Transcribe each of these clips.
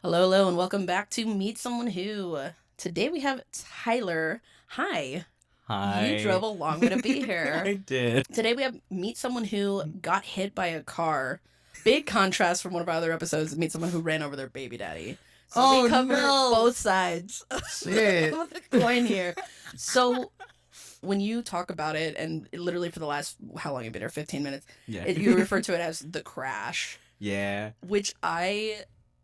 Hello, hello, and welcome back to Meet Someone Who. Today we have Tyler. Hi. You drove Hi. a long way to be here. I did. Today we have Meet Someone Who got hit by a car. Big contrast from one of our other episodes, Meet Someone Who ran over their baby daddy. So we Oh cover no! both sides Shit. of the coin here. So when you talk about it, and literally for the last, how long have you been here? 15 minutes, Yeah. you refer to it as the crash, Yeah. which I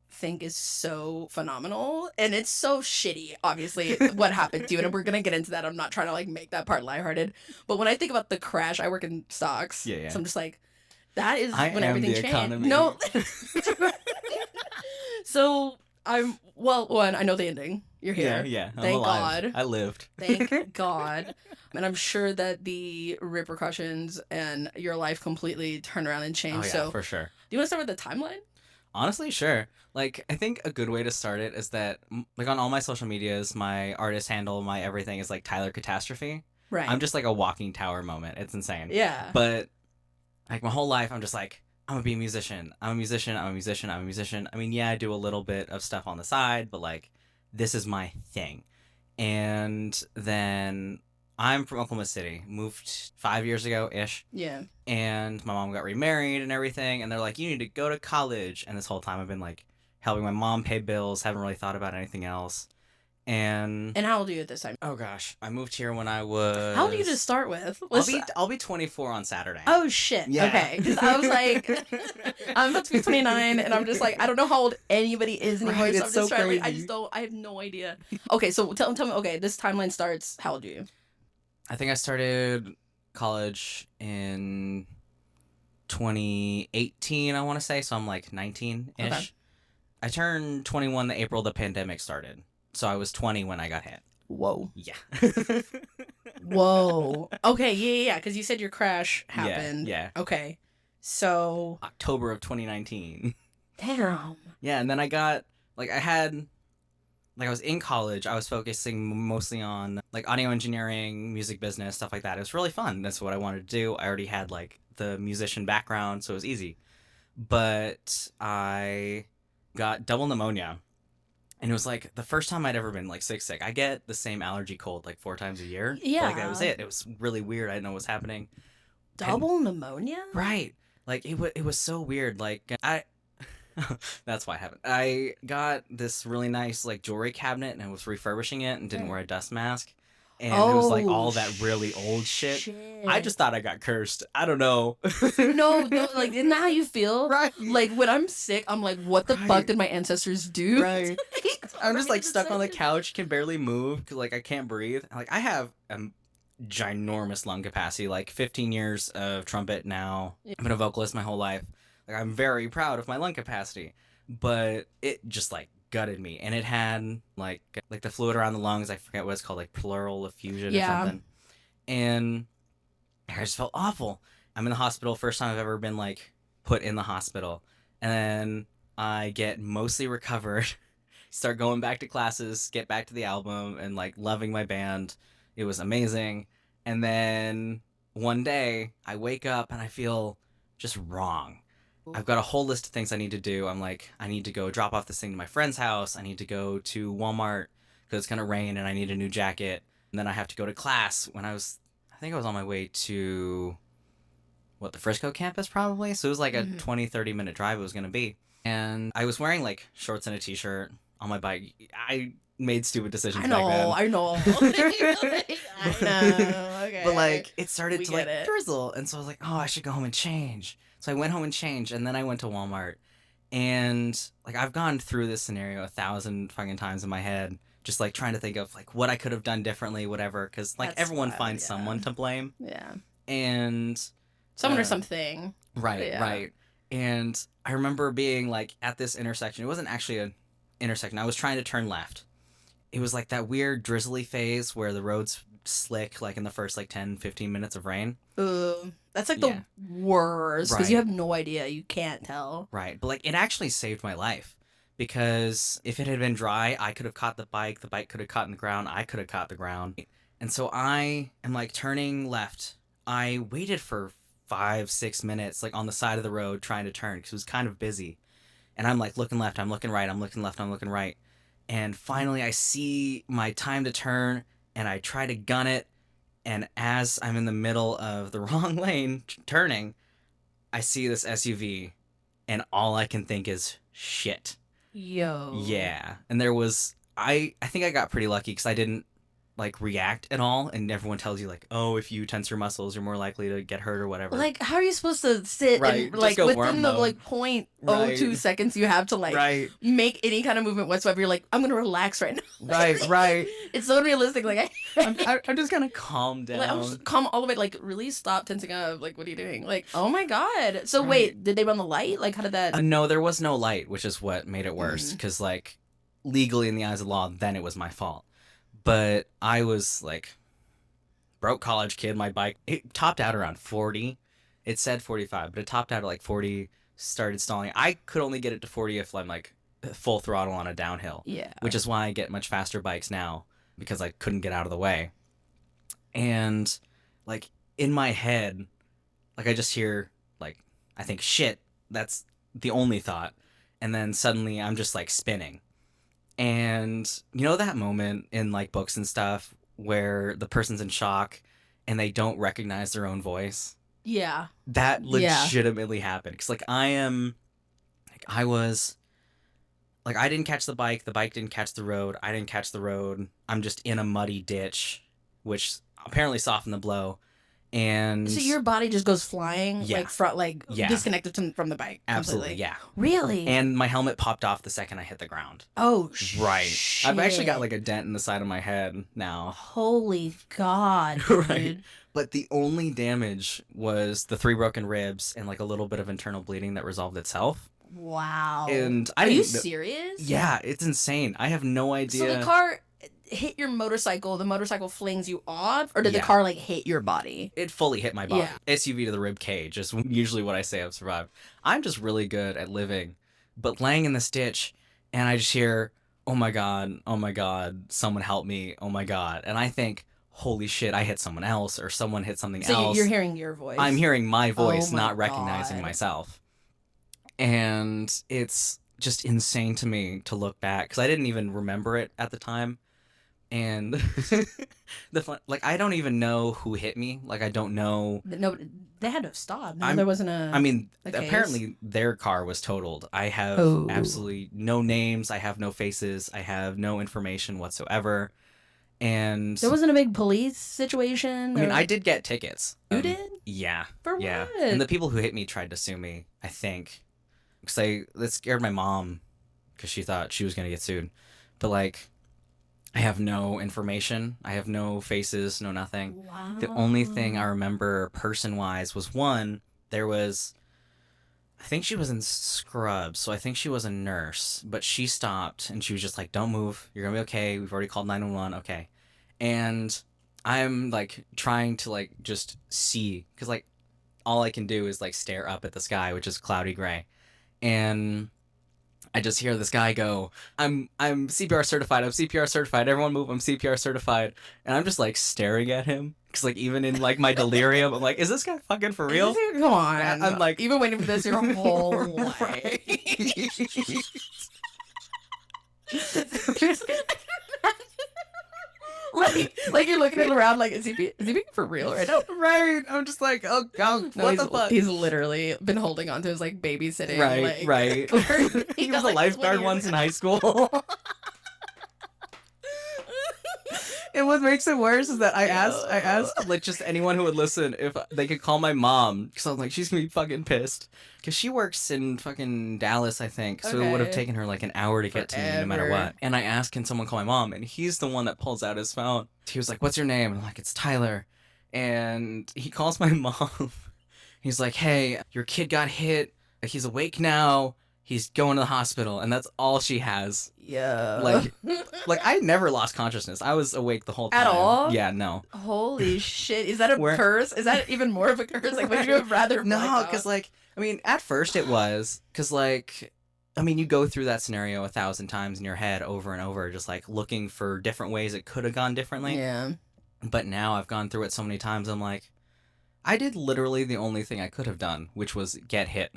think is so phenomenal, and it's so shitty, obviously, what happened to you, and we're gonna get into that. I'm not trying to like make that part lighthearted, but when I think about the crash, I work in stocks, Yeah, yeah. so I'm just like, that is I when am everything the changed. economy. No. So I'm, well, one, I know the ending. You're Yeah, here. yeah. I'm Thank alive. God. I lived. Thank God. And I'm sure that the repercussions and your life completely turned around and Oh changed. yeah, So for sure. do you want to start with the timeline? Honestly, sure. Like, I think a good way to start it is that, like, on all my social medias, my artist handle, my everything is like Tyler Catastrophe. I'm Right. just like a walking tower moment. It's insane. Yeah. But like my whole life, I'm just like, I'm gonna be a musician. I'm a musician. I'm a musician. I'm a musician. I mean, yeah, I do a little bit of stuff on the side, but like, this is my thing. And then I'm from Oklahoma City, moved 5 years ago ish, Yeah. and my mom got remarried and everything. And they're like, you need to go to college. And this whole time, I've been like helping my mom pay bills, haven't really thought about anything else. And And how old are you at this time? oh gosh, I moved here when I How old are you to was. start with? I'll be 24 on Saturday. Oh shit. Yeah. Okay. 'Cause I was like, I'm about to be 29, and I'm just like, I don't know how old anybody is anymore. Right, So I'm it's just so trying. Like, I crazy. just don't. I have no idea. Okay, so tell me. Okay, this timeline starts. How old are you? I think I started college in 2018, I want to say, so I'm like 19 ish. Okay. I turned 21 the April the pandemic started, so I was 20 when I got hit. Whoa. Yeah. Whoa. Okay. Yeah. Because you said your crash Yeah, happened. yeah. Okay. So. October of 2019. Damn. Yeah, and then I got, like, I had, like, I was in college. I was focusing mostly on, like, audio engineering, music business, stuff like that. It was really fun. That's what I wanted to do. I already had, like, the musician background, so it was easy. But I got double pneumonia. And it was like the first time I'd ever been like sick. I get the same allergy cold like 4 times a year. But, like, that was Yeah. it. It was really weird. I didn't know what was happening. Double pneumonia. Right. Like it was so weird. Like I that's why I haven't. I got this really nice like jewelry cabinet and I was refurbishing it and didn't wear a dust mask. And it was like all that really old shit. I just thought I got cursed. I don't know. No, like, isn't that how you feel? Right. Like, when I'm sick, I'm like, what the Right. fuck did my ancestors do? Right. I'm just like stuck on the couch, can barely move because like I can't breathe. Like I have a ginormous lung capacity, like 15 years of trumpet now. I've been a vocalist my whole life. Like I'm very proud of my lung capacity, but it just like gutted me, and it had like the fluid around the lungs. I forget what it's called, like pleural effusion or Yeah. something. And I just felt awful. I'm in the hospital. First time I've ever been like put in the hospital, and then I get mostly recovered. Start going back to classes, get back to the album, and like loving my band. It was amazing. And then one day I wake up and I feel just wrong. I've got a whole list of things I need to do. I'm like, I need to go drop off this thing to my friend's house. I need to go to Walmart because it's going to rain and I need a new jacket. And then I have to go to class I think I was on my way to, the Frisco campus probably? So it was like a 20, 30-minute drive it was going to be. And I was wearing like shorts and a t-shirt on my bike. I made stupid decisions back then. I know. I know. Okay. But like it started We to like get it. drizzle, and so I was like, oh, I should go home and change. So I went home and changed, and then I went to Walmart, and like I've gone through this scenario 1,000 fucking times in my head, just like trying to think of like what I could have done differently, whatever. Because like That's everyone wild, finds yeah. someone to blame, Yeah. and Someone or uh, something. right, Yeah. right. And I remember being like at this intersection. It wasn't actually an intersection. I was trying to turn left. It was like that weird drizzly phase where the road's slick like in the first like 10, 15 minutes of rain. That's like Yeah. the worst because you Right. have no idea. You can't tell. Right. But like it actually saved my life because if it had been dry, I could have caught the bike could have caught in the ground, I could have caught the ground. And so I am like turning left. I waited for 5, 6 minutes like on the side of the road trying to turn because it was kind of busy. And I'm like looking left, I'm looking right, I'm looking left, I'm looking right. And finally I see my time to turn and I try to gun it. And as I'm in the middle of the wrong lane turning, I see this SUV and all I can think is shit. Yo. Yeah. And there was, I think I got pretty lucky because I didn't like react at all, and everyone tells you like, oh, if you tense your muscles you're more likely to get hurt or whatever. Like, how are you supposed to sit Right, and just like go within worm the mode. like point Right. 0.02 seconds you have to like Right. make any kind of movement whatsoever? You're like, I'm gonna relax right now. Right. It's so unrealistic. Like I'm just gonna calm down. like, I'm just calm all the way. Like, really stop tensing up. Like, what are you doing? Like, oh my god. So Right. wait, did they run the light? Like, how did that? No, there was no light, which is what made it worse. Because like legally in the eyes of the law, then it was my fault. But I was like broke college kid. My bike, it topped out around 40. It said 45, but it topped out at like 40. Started stalling. I could only get it to 40 if I'm like full throttle on a downhill. Yeah. Which is why I get much faster bikes now, because I couldn't get out of the way. And like in my head, like I just hear like, I think shit, that's the only thought. And then suddenly I'm just like spinning. And you know that moment in like books and stuff where the person's in shock and they don't recognize their own voice? Yeah. That Yeah. legitimately happened. Because like I was like, I didn't catch the bike didn't catch the road, I didn't catch the road. I'm just in a muddy ditch, which apparently softened the blow. And So your body just goes flying, Yeah. like front, like Yeah. disconnected from the bike. absolutely, completely. yeah. Really? And my helmet popped off the second I hit the ground. Oh, Right. shit. I've actually got like a dent in the side of my head now. Holy God, dude. Right. But the only damage was the 3 broken ribs and like a little bit of internal bleeding that resolved itself. Wow. And I Are you didn't. serious? Yeah, it's insane. I have no idea. So the car hit your motorcycle, the motorcycle flings you off, or did the Yeah. car like hit your body? It fully hit my body. Yeah. SUV to the rib cage is usually what I say I've survived. I'm just really good at living, but laying in this ditch, and I just hear, oh my god, someone help me, oh my god, and I think, holy shit, I hit someone else, or someone hit something So else. you're hearing your voice. I'm hearing my voice, Oh my not recognizing God. myself. And it's just insane to me to look back, because I didn't even remember it at the time. And the fun, like, I don't even know who hit me. Like, I don't know. No, they had to have stopped. No, I'm- there wasn't a. I mean, a case? apparently their car was totaled. I have Oh. absolutely no names. I have no faces. I have no information whatsoever. And There wasn't a big police situation. I mean, or- I did get tickets. You did? Yeah. For Yeah. what? And the people who hit me tried to sue me, I think. Because that scared my mom, because she thought she was going to get sued. But, like, I have no information. I have no faces, no nothing. Wow. The only thing I remember person-wise was one, there was, I think she was in scrubs, so I think she was a nurse, but she stopped and she was just like, don't move, you're gonna be okay, we've already called 911, okay. And I'm like trying to like just see, because like all I can do is like stare up at the sky, which is cloudy gray. And I just hear this guy go, I'm CPR certified, everyone move, I'm CPR certified. And I'm just like staring at him, because like even in like my delirium, I'm like, is this guy fucking for real? Come on. I'm like- You've been waiting for this your whole life. like you're looking around like, is he being for real right now? Right. I'm just like, oh god, No, what the fuck? he's literally been holding on to his like babysitting. like, Right. He was a lifeguard once in high school. And what makes it worse is that I asked like just anyone who would listen if they could call my mom, because I was like, she's gonna be fucking pissed, because she works in fucking Dallas, I think, so it would have Okay. taken her like an hour to get to me no matter Forever. what. And I asked, can someone call my mom? And he's the one that pulls out his phone. He was like, what's your name? And I'm like, it's Tyler. And he calls my mom. He's like, hey, your kid got hit. He's awake now. He's going to the hospital. And that's all she has. Yeah. Like, I never lost consciousness. I was awake the whole time. At all? Yeah, no. Holy shit. Is that a Where- curse? Is that even more of a curse? Like, would you have rather No, blacked out? because, like, I mean, at first it was. Because, like, I mean, you go through that scenario 1,000 times in your head over and over, just, like, looking for different ways it could have gone differently. Yeah. But now I've gone through it so many times, I'm like, I did literally the only thing I could have done, which was get hit.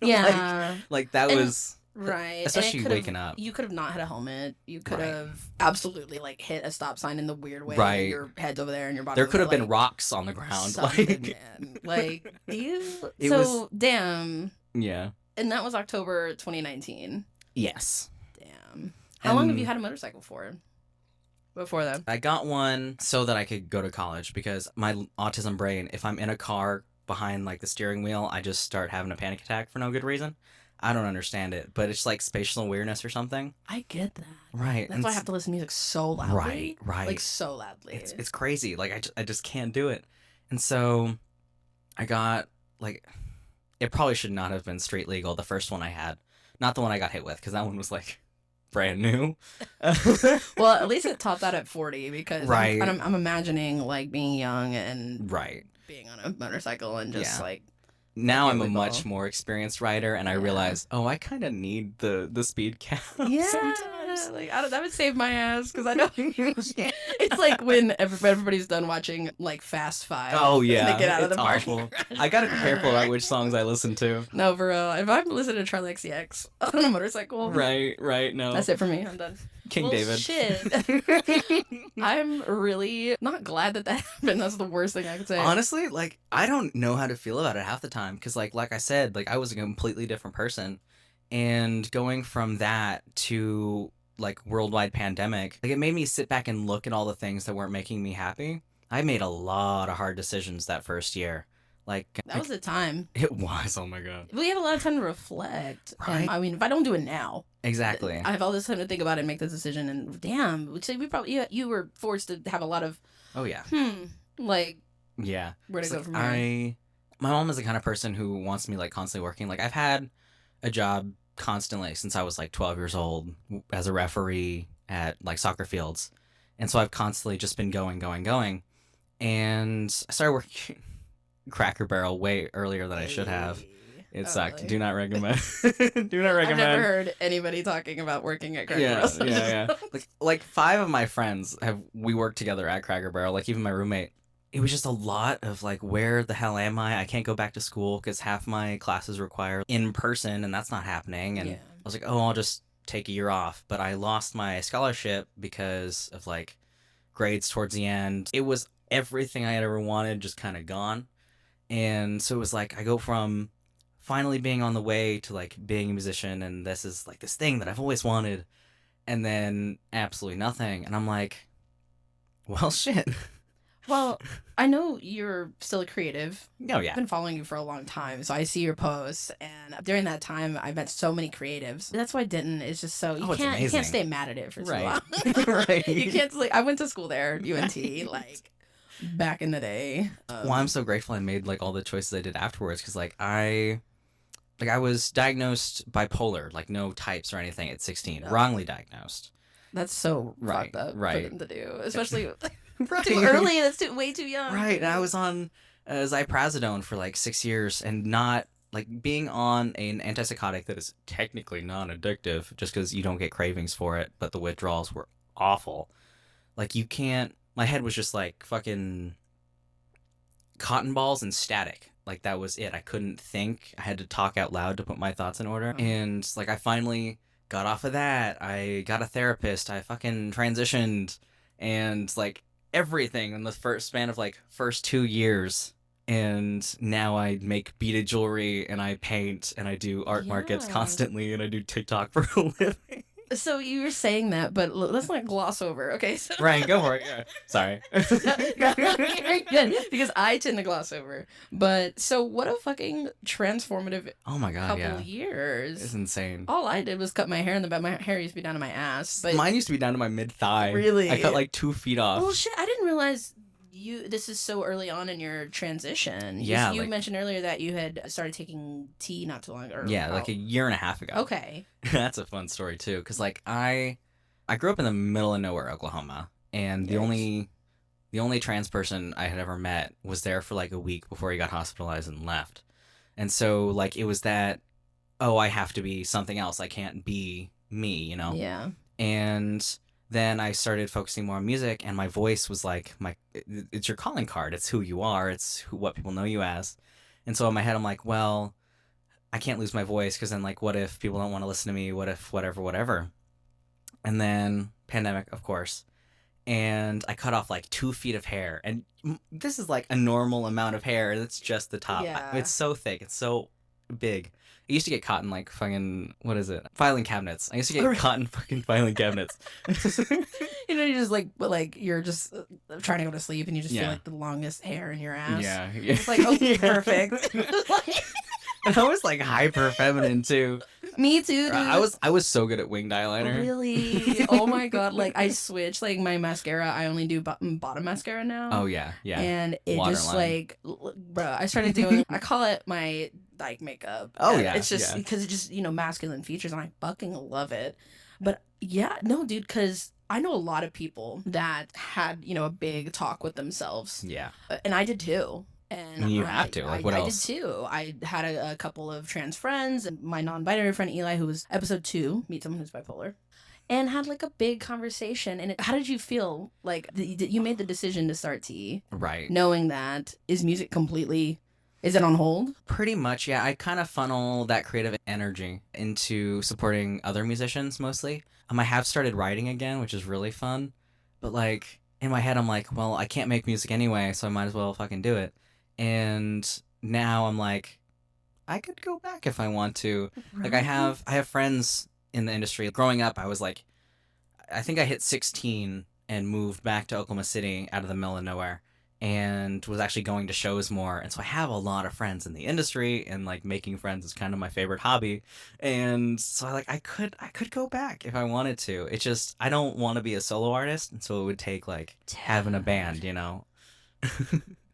Yeah. Like that And- was Right. especially and it waking up. You could have not had a helmet. You could Right. have absolutely like hit a stop sign in the weird way. Right. Your head's over there and your body. There could have been like, rocks on the ground. something, Like man. Like you. It So was- damn. yeah. And that was October 2019. Yes. Damn. How long have And- you had a motorcycle for? Before then. I got one so that I could go to college because my autism brain, if I'm in a car behind like the steering wheel, I just start having a panic attack for no good reason. I don't understand it, but it's like spatial awareness or something. I get that. Right. That's why I have to listen to music so loudly. Right. Like so loudly. It's crazy. Like I just can't do it. And so I got like it probably should not have been street legal, the first one I had. Not the one I got hit with, because that one was like brand new. Well, at least it taught that at 40 because Right. I'm imagining like being young and Right. being on a motorcycle and just Yeah. like Now Okay, I'm a we much go. more experienced rider, and I Yeah. realize, oh, I kind of need the speed cap sometimes. like that would save my ass because I know it's like when everybody's done watching like Fast Five. Oh and yeah, they get out of it's the parking awful. garage. I gotta be careful about which songs I listen to. No, for real. If I'm listening to Charlie XCX on a motorcycle, Right. No, that's it for me. I'm done. King Well, David. Shit. I'm really not glad that happened. That's the worst thing I could say. Honestly, like I don't know how to feel about it half the time because, like I said, like I was a completely different person, and going from that to like worldwide pandemic, like it made me sit back and look at all the things that weren't making me happy. I made a lot of hard decisions that first year. Like That was the time. it was. Oh my god. We have a lot of time to reflect. Right. I mean, if I don't do it now, Exactly. I have all this time to think about it and make the decision. And damn, so we probably you were forced to have a lot of Oh yeah. like Yeah. where to It's go like, from here. My mom is the kind of person who wants me like constantly working. Like I've had a job constantly since I was like 12 years old as a referee at like soccer fields. And so I've constantly just been going. And I started working Cracker Barrel way earlier than I should have. It Oh, sucked. really? Do not recommend. Do not recommend. I've never heard anybody talking about working at Cracker Yeah, Barrel, so yeah. Like 5 of my friends we worked together at Cracker Barrel. Like even my roommate. It was just a lot of like, where the hell am I? I can't go back to school because half my classes require in person, and that's not happening. And Yeah. I was like, oh, I'll just take a year off. But I lost my scholarship because of like grades towards the end. It was everything I had ever wanted, just kind of gone. And so it was like I go from finally being on the way to like being a musician, and this is like this thing that I've always wanted, and then absolutely nothing. And I'm like, well, shit. Well, I know you're still a creative. Oh yeah. I've been following you for a long time, so I see your posts, and during that time, I met so many creatives. That's why Denton is just so Oh, it's you amazing. can't stay mad at it for too Right. long. Right. You can't. Like, I went to school there, UNT, like back in the day. Well, I'm so grateful I made like all the choices I did afterwards because I was diagnosed bipolar, like no types or anything at 16, Oh. wrongly diagnosed. That's so Right, fucked up right. for them to do, especially Right. too early. That's way too young. Right, and I was on Zyprazidone for like 6 years, and not like being on an antipsychotic that is technically non-addictive, just because you don't get cravings for it, but the withdrawals were awful. Like you can't. My head was just like fucking cotton balls and static. Like that was it. I couldn't think. I had to talk out loud to put my thoughts in order. Oh. And like I finally got off of that. I got a therapist. I fucking transitioned, and like everything in the first span of like first 2 years. And now I make beaded jewelry, and I paint, and I do art markets Yeah. constantly, and I do TikTok for a living. So you were saying that, but let's not gloss over. Okay, so Right, go for it. Yeah. Sorry. Very good, because I tend to gloss over. But so what a fucking transformative Oh my god, couple yeah. years. It's insane. All I did was cut my hair in the back. My hair used to be down to my ass. But Mine used to be down to my mid-thigh. Really? I cut like 2 feet off. well, shit, I didn't realize this is so early on in your transition. Yeah, You like- mentioned earlier that you had started taking tea not too long ago. Yeah, like a year and a half ago. Okay. That's a fun story too, because like I grew up in the middle of nowhere, Oklahoma, and the Yikes. only trans person I had ever met was there for like a week before he got hospitalized and left. And so like it was that, oh, I have to be something else. I can't be me, you know? Yeah. And then I started focusing more on music, and my voice was like it's your calling card. It's who you are. It's what people know you as. And so in my head, I'm like, well, I can't lose my voice because then like, what if people don't want to listen to me? What if whatever? And then pandemic, of course. And I cut off like 2 feet of hair, and this is like a normal amount of hair. That's just the top. Yeah. It's so thick. It's so big. I used to get caught in like fucking, what is it? Filing cabinets. I used to get caught in fucking filing cabinets. You know, you just like you're just trying to go to sleep and you just feel Yeah. like the longest hair in your ass. Yeah. It's like, oh, perfect. And I was like hyper feminine too. Me too, dude. I was so good at winged eyeliner. Really? Oh my god! Like I switched. Like my mascara, I only do bottom mascara now. Oh yeah, yeah. And it just Waterline. like, bro, I started doing. I call it my like makeup. Oh, yeah, It's just yeah. because it just masculine features, and I fucking love it. But yeah, no, dude, because I know a lot of people that had a big talk with themselves, Yeah. and I did too. And You have to. Like, what else? I did too. I had a couple of trans friends, and my non-binary friend Eli, who was episode 2, meet someone who's bipolar, and had like a big conversation. And how did you feel? Like you made the decision to start T, Right. knowing that is music completely. Is it on hold? Pretty much, yeah. I kind of funnel that creative energy into supporting other musicians mostly. I have started writing again, which is really fun. But like in my head, I'm like, well, I can't make music anyway, so I might as well fucking do it. And now I'm like, I could go back if I want to. Like I have friends in the industry. Growing up, I was like, I think I hit 16 and moved back to Oklahoma City out of the middle of nowhere, and was actually going to shows more. And so I have a lot of friends in the industry, and like making friends is kind of my favorite hobby. And so I could go back if I wanted to. It's just I don't want to be a solo artist, and so it would take like having a band,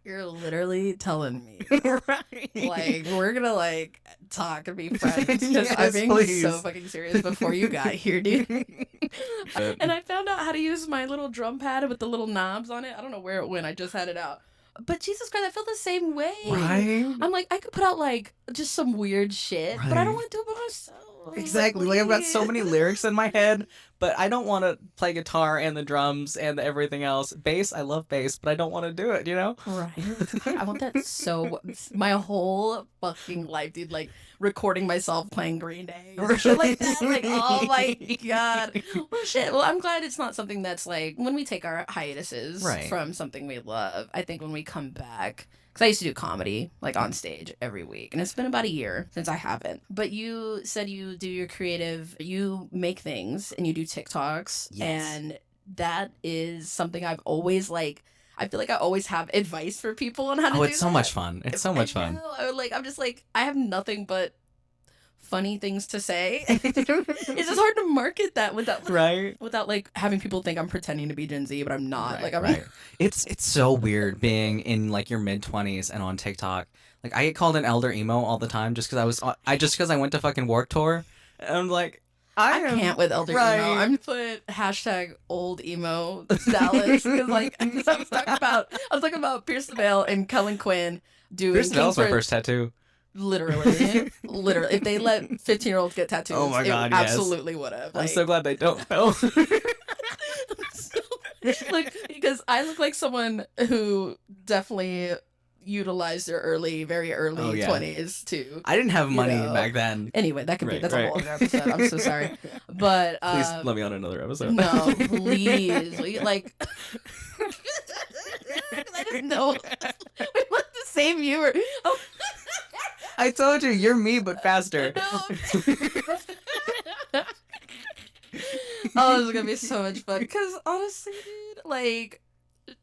You're literally telling me, Right. like, we're gonna like talk and be friends because Yes, I'm being please. so fucking serious before you got here, dude. But- And I found out how to use my little drum pad with the little knobs on it. I don't know where it went. I just had it out. But Jesus Christ, I feel the same way. Right? I'm like, I could put out like just some weird shit, but I Right. don't want to do it by myself. Exactly. Like I've got so many lyrics in my head, but I don't want to play guitar and the drums and everything else. Bass, I love bass, but I don't want to do it, Right. I want that so my whole fucking life, dude. Like recording myself playing Green Day or shit like that. Like, oh my god. Well, shit. Well, I'm glad it's not something that's like when we take our hiatuses Right. from something we love. I think when we come back, because I used to do comedy like on stage every week, and it's been about a year since I haven't. But you said you do your creative, you make things, and you do TikToks, Yes. and that is something I've always like. I feel like I always have advice for people on how to do it's so that. much fun. It's so much fun. I'm just like, I have nothing but funny things to say. It's just hard to market that without Right? like having people think I'm pretending to be Gen Z, but I'm not. Right, Like I'm right. It's so weird being in like your mid-20s and on TikTok. Like I get called an elder emo all the time just because I went to fucking Warped Tour. And I'm like, I can't with elder right. emo. I'm put hashtag old emo Dallas because like I was talking about Pierce the Veil and Cullen Quinn doing Pierce the Veil's my King for- first tattoo. Literally. If they let 15-year-olds get tattoos, Oh my God, it yes. absolutely would have. I'm so glad they don't know. Like because I look like someone who definitely utilized their very early Oh, yeah. 20s too. I didn't have money know. back then. Anyway, that could be Right, that's right. a whole other episode. I'm so sorry, but Please let me on another episode. no, please, like I didn't know we want the same viewer. Oh, I told you, you're me, but faster. no. Oh, this is gonna be so much fun. Because honestly, dude, like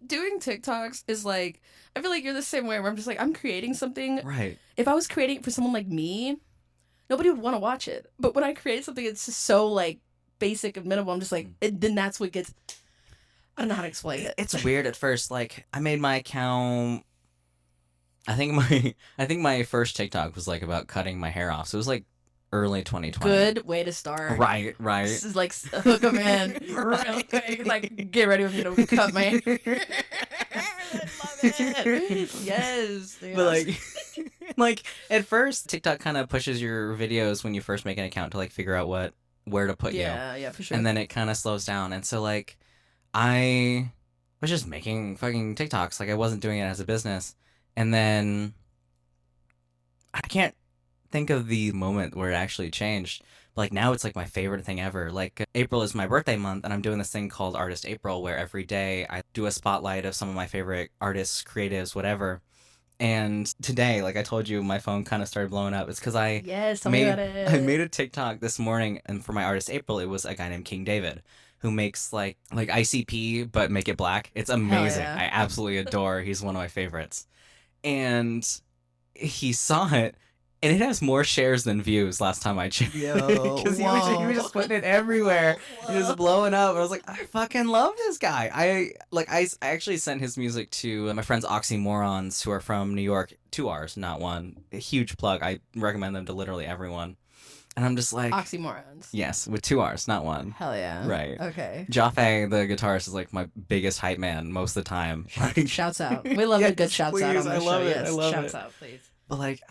doing TikToks is like I feel like you're the same way where I'm just like I'm creating something. Right. If I was creating it for someone like me, nobody would want to watch it. But when I create something, it's just so like basic and minimal. I'm just like, then that's what gets. I don't know how to explain it. It's weird at first. Like I made my account. I think my first TikTok was like about cutting my hair off. So it was like early 2020. Good way to start. Right. This is like hook 'em in real quick. Like get ready with me to cut my hair. I love it. Yes. But like, like at first, TikTok kind of pushes your videos when you first make an account to like figure out what where to put you. Yeah, for sure. And then it kind of slows down. And so like I was just making fucking TikToks. Like I wasn't doing it as a business. And then I can't think of the moment where it actually changed. But like now it's like my favorite thing ever. Like April is my birthday month and I'm doing this thing called Artist April where every day I do a spotlight of some of my favorite artists, creatives, whatever. And today, like I told you, my phone kind of started blowing up. It's because Yes, tell me about it. I made a TikTok this morning, and for my Artist April, it was a guy named King David who makes like ICP but make it black. It's amazing. yeah. I absolutely adore. He's one of my favorites. And he saw it, and it has more shares than views last time I checked. Because he was just putting it everywhere. It was blowing up. I was like, I fucking love this guy. I actually sent his music to my friends Oxymorons who are from New York. 2 R's, not one. A huge plug. I recommend them to literally everyone. And I'm just like... Oxymorons. Yes, with 2 R's, not one. Hell yeah. Right. Okay. Jaffe, the guitarist, is like my biggest hype man most of the time. Shouts out. We love a good shouts out on the I love show. it. Yes, I love shouts it. out, please. But like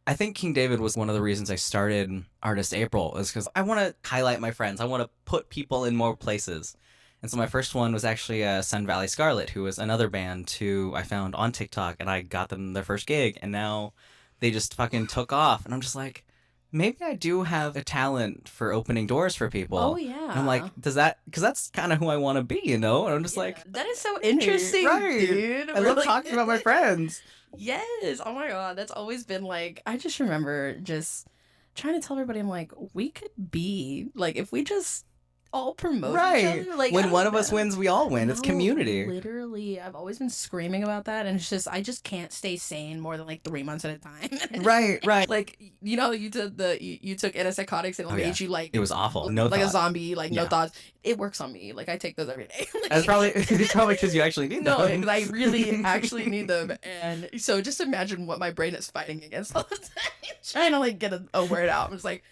I think King David was one of the reasons I started Artist April, is because I want to highlight my friends. I want to put people in more places. And so my first one was actually Sun Valley Scarlet, who was another band who I found on TikTok, and I got them their first gig, and now they just fucking took off. And I'm just like, maybe I do have a talent for opening doors for people. Oh, yeah. And I'm like, does that, because that's kind of who I want to be, you know? And I'm just like, that is so interesting, right. dude. I love talking about my friends. Yes. Oh my God. That's always been like, I just remember just trying to tell everybody, I'm like, we could be, like, if we just all promote each other. Like, when one of us wins, we all win. It's community. Literally. I've always been screaming about that. And it's just, I just can't stay sane more than like 3 months at a time. Right. Like, you know, you took antipsychotics and it made you like. It was awful. No like thought. a zombie, like no thoughts. It works on me. Like I take those every day. That's probably because you actually need them. No, because I really actually need them. And so just imagine what my brain is fighting against all the time. Trying to like get a word out. I'm just like,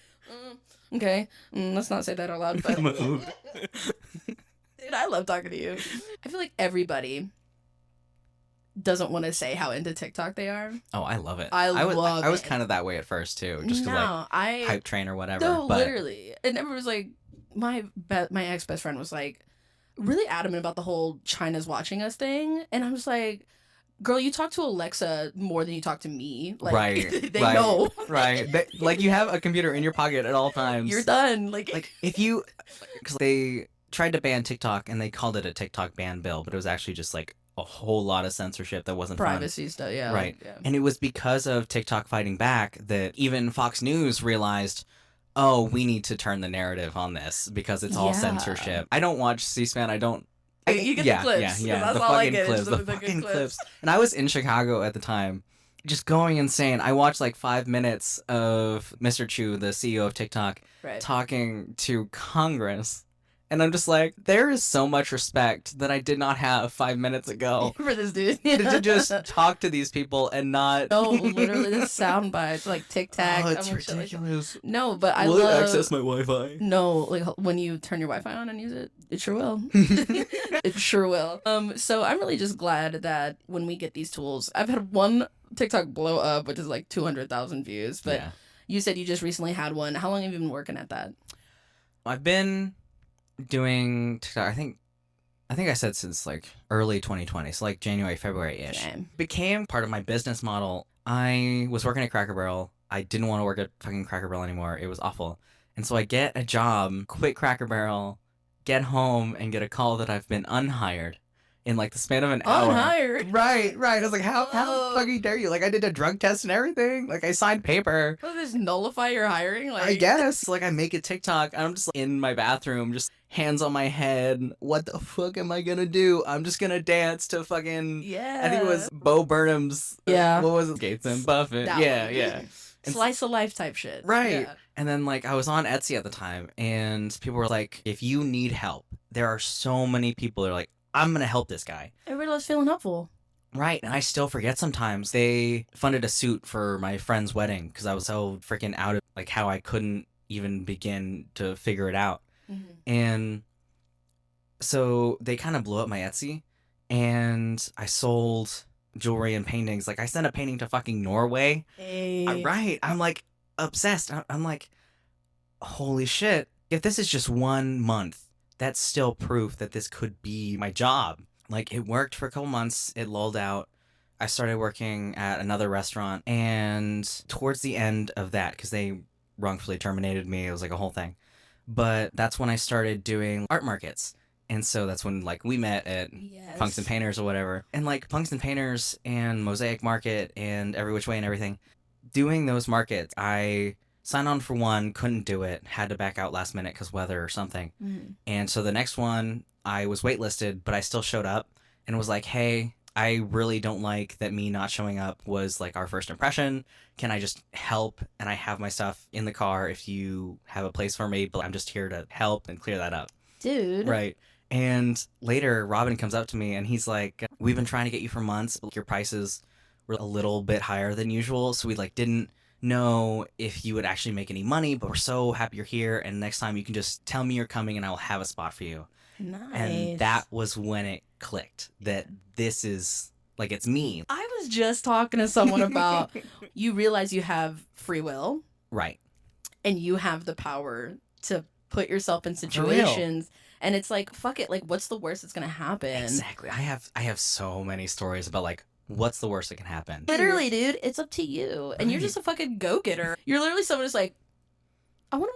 okay, let's not say that out loud. But dude, I love talking to you. I feel like everybody doesn't want to say how into TikTok they are. Oh, I love it. I was kind of that way at first too, just because hype train or whatever. No, but... literally, and everyone was like, my ex best friend was like, really adamant about the whole China's watching us thing, and I was like, girl, you talk to Alexa more than you talk to me. Like, right. they know. Right. Like you have a computer in your pocket at all times. You're done. Like if you, because they tried to ban TikTok and they called it a TikTok ban bill, but it was actually just like a whole lot of censorship that wasn't privacy stuff. Yeah. Right. Yeah. And it was because of TikTok fighting back that even Fox News realized, oh, we need to turn the narrative on this because it's all censorship. I don't watch C-SPAN. I don't. You get the clips. Yeah. That's the all I fucking get. clips. The fucking clips. And I was in Chicago at the time, just going insane. I watched like 5 minutes of Mr. Chu, the CEO of TikTok, talking to Congress. And I'm just like, there is so much respect that I did not have 5 minutes ago for this dude to just talk to these people and not. No, literally the sound bites like Tic Tac. Oh, it's ridiculous. No, but I will love. Will it access my Wi-Fi? No, like when you turn your Wi-Fi on and use it, it sure will. It sure will. So I'm really just glad that when we get these tools, I've had one TikTok blow up, which is like 200,000 views. But you said you just recently had one. How long have you been working at that? I've been doing TikTok, I think I said since like early 2020, so like January, February-ish. Became part of my business model. I was working at Cracker Barrel. I didn't want to work at fucking Cracker Barrel anymore. It was awful. And so I get a job, quit Cracker Barrel, get home, and get a call that I've been unhired in like the span of an hour. Unhired? Right. I was like, how fucking dare you? Like I did a drug test and everything. Like I signed paper. Will this nullify your hiring? Like I guess. Like I make a TikTok. I'm just like, in my bathroom, just hands on my head. What the fuck am I gonna do? I'm just gonna dance to fucking I think it was Bo Burnham's what was it? Gates and Buffett. Yeah. Slice of life type shit. Right. Yeah. And then like I was on Etsy at the time and people were like, if you need help, there are so many people that are like, I'm gonna help this guy. Everybody loves feeling helpful. Right, and I still forget sometimes. They funded a suit for my friend's wedding because I was so freaking out of like how I couldn't even begin to figure it out. Mm-hmm. And so they kind of blew up my Etsy, and I sold jewelry and paintings. Like I sent a painting to fucking Norway. Hey. Right, I'm like obsessed. I'm like, holy shit, if this is just 1 month, that's still proof that this could be my job. Like, it worked for a couple months, it lulled out. I started working at another restaurant, and towards the end of that, because they wrongfully terminated me, it was like a whole thing. But that's when I started doing art markets. And so that's when, like, we met at Punks and Yes. Painters or whatever. And, like, Punks and Painters and Mosaic Market and Every Which Way and everything, doing those markets, I signed on for one, couldn't do it, had to back out last minute because weather or something. Mm. And so the next one, I was waitlisted, but I still showed up and was like, hey, I really don't like that me not showing up was like our first impression. Can I just help? And I have my stuff in the car if you have a place for me, but I'm just here to help and clear that up. Dude. Right. And later, Robin comes up to me and he's like, we've been trying to get you for months, but your prices were a little bit higher than usual. So we like didn't know if you would actually make any money, but we're so happy you're here. And next time you can just tell me you're coming and I will have a spot for you. Nice. And that was when it clicked that this is like, it's me. I was just talking to someone about you realize you have free will Right. and you have the power to put yourself in For real. situations, and it's like, fuck it, like what's the worst that's gonna happen? Exactly. I have so many stories about like what's the worst that can happen. Literally, dude, it's up to you, and you're Right. just a fucking go-getter. You're literally someone who's like, I wonder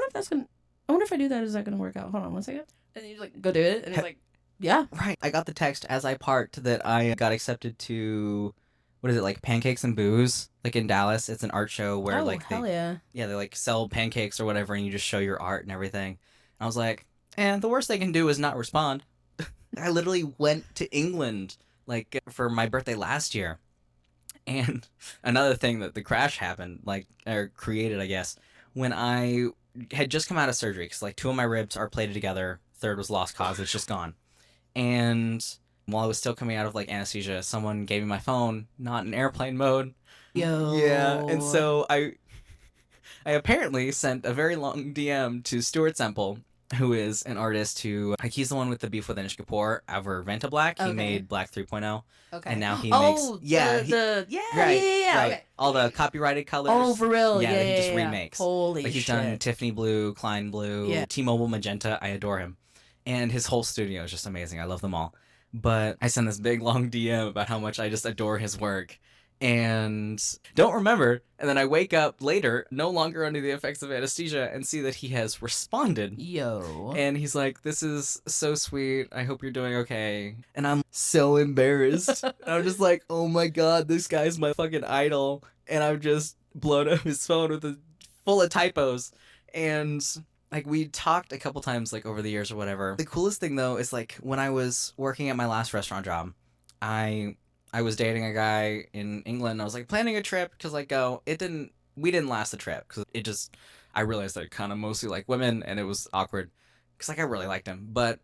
if that's gonna, I wonder if I do that, is that gonna work out? Hold on one second, and then you like go do it, and it's like, yeah. Right. I got the text as I parked that I got accepted to, what is it, like Pancakes and Booze, like in Dallas. It's an art show where Oh like hell they yeah. they like sell pancakes or whatever, and you just show your art and everything. And I was like, and the worst they can do is not respond. I literally went to England like for my birthday last year. And another thing that the crash happened, like, or created, I guess, when I had just come out of surgery, because like two of my ribs are plated together, third was lost cause, it's just gone. And while I was still coming out of like anesthesia, someone gave me my phone, not in airplane mode. Yo. Yeah, and so I apparently sent a very long DM to Stuart Semple, who is an artist who, like, he's the one with the beef with Anish Kapoor over Vanta Black. He Okay. made Black 3.0, Okay. and now he oh, makes yeah, yeah, right, yeah, right. okay. All the copyrighted colors. Oh, for real? Yeah, Yeah, he yeah, just yeah. remakes. Holy Like he's shit. done Tiffany Blue, Klein Blue, Yeah. T-Mobile Magenta. I adore him, and his whole studio is just amazing. I love them all. But I send this big long DM about how much I just adore his work, and don't remember. And then I wake up later, no longer under the effects of anesthesia, and see that he has responded. Yo. And he's like, this is so sweet. I hope you're doing okay. And I'm so embarrassed. I'm just like, oh my God, this guy's my fucking idol. And I've just blown up his phone with full of typos. And like, we talked a couple times like over the years or whatever. The coolest thing though is like when I was working at my last restaurant job, I was dating a guy in England. I was like planning a trip to like go. We didn't last the trip because I realized that it kind of mostly like women and it was awkward because like I really liked him. But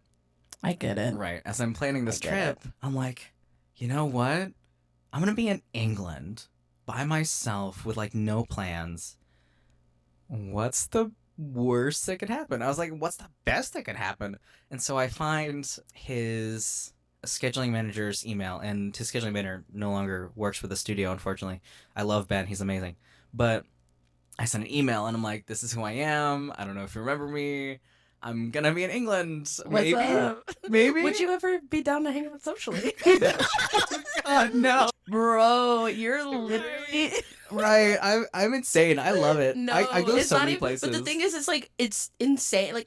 I get it. right, as I'm planning this I get trip, I'm like, you know what? I'm going to be in England by myself with like no plans. What's the worst that could happen? I was like, what's the best that could happen? And so I find his scheduling manager's email, and his scheduling manager no longer works for the studio, unfortunately. I love Ben, he's amazing. But I sent an email and I'm like, this is who I am. I don't know if you remember me. I'm gonna be in England. What's up? Maybe. Would you ever be down to hang out socially? God, no. Bro, you're literally Right. I'm insane. I love it. no. I go it's so not many even, places. But the thing is, it's like it's insane,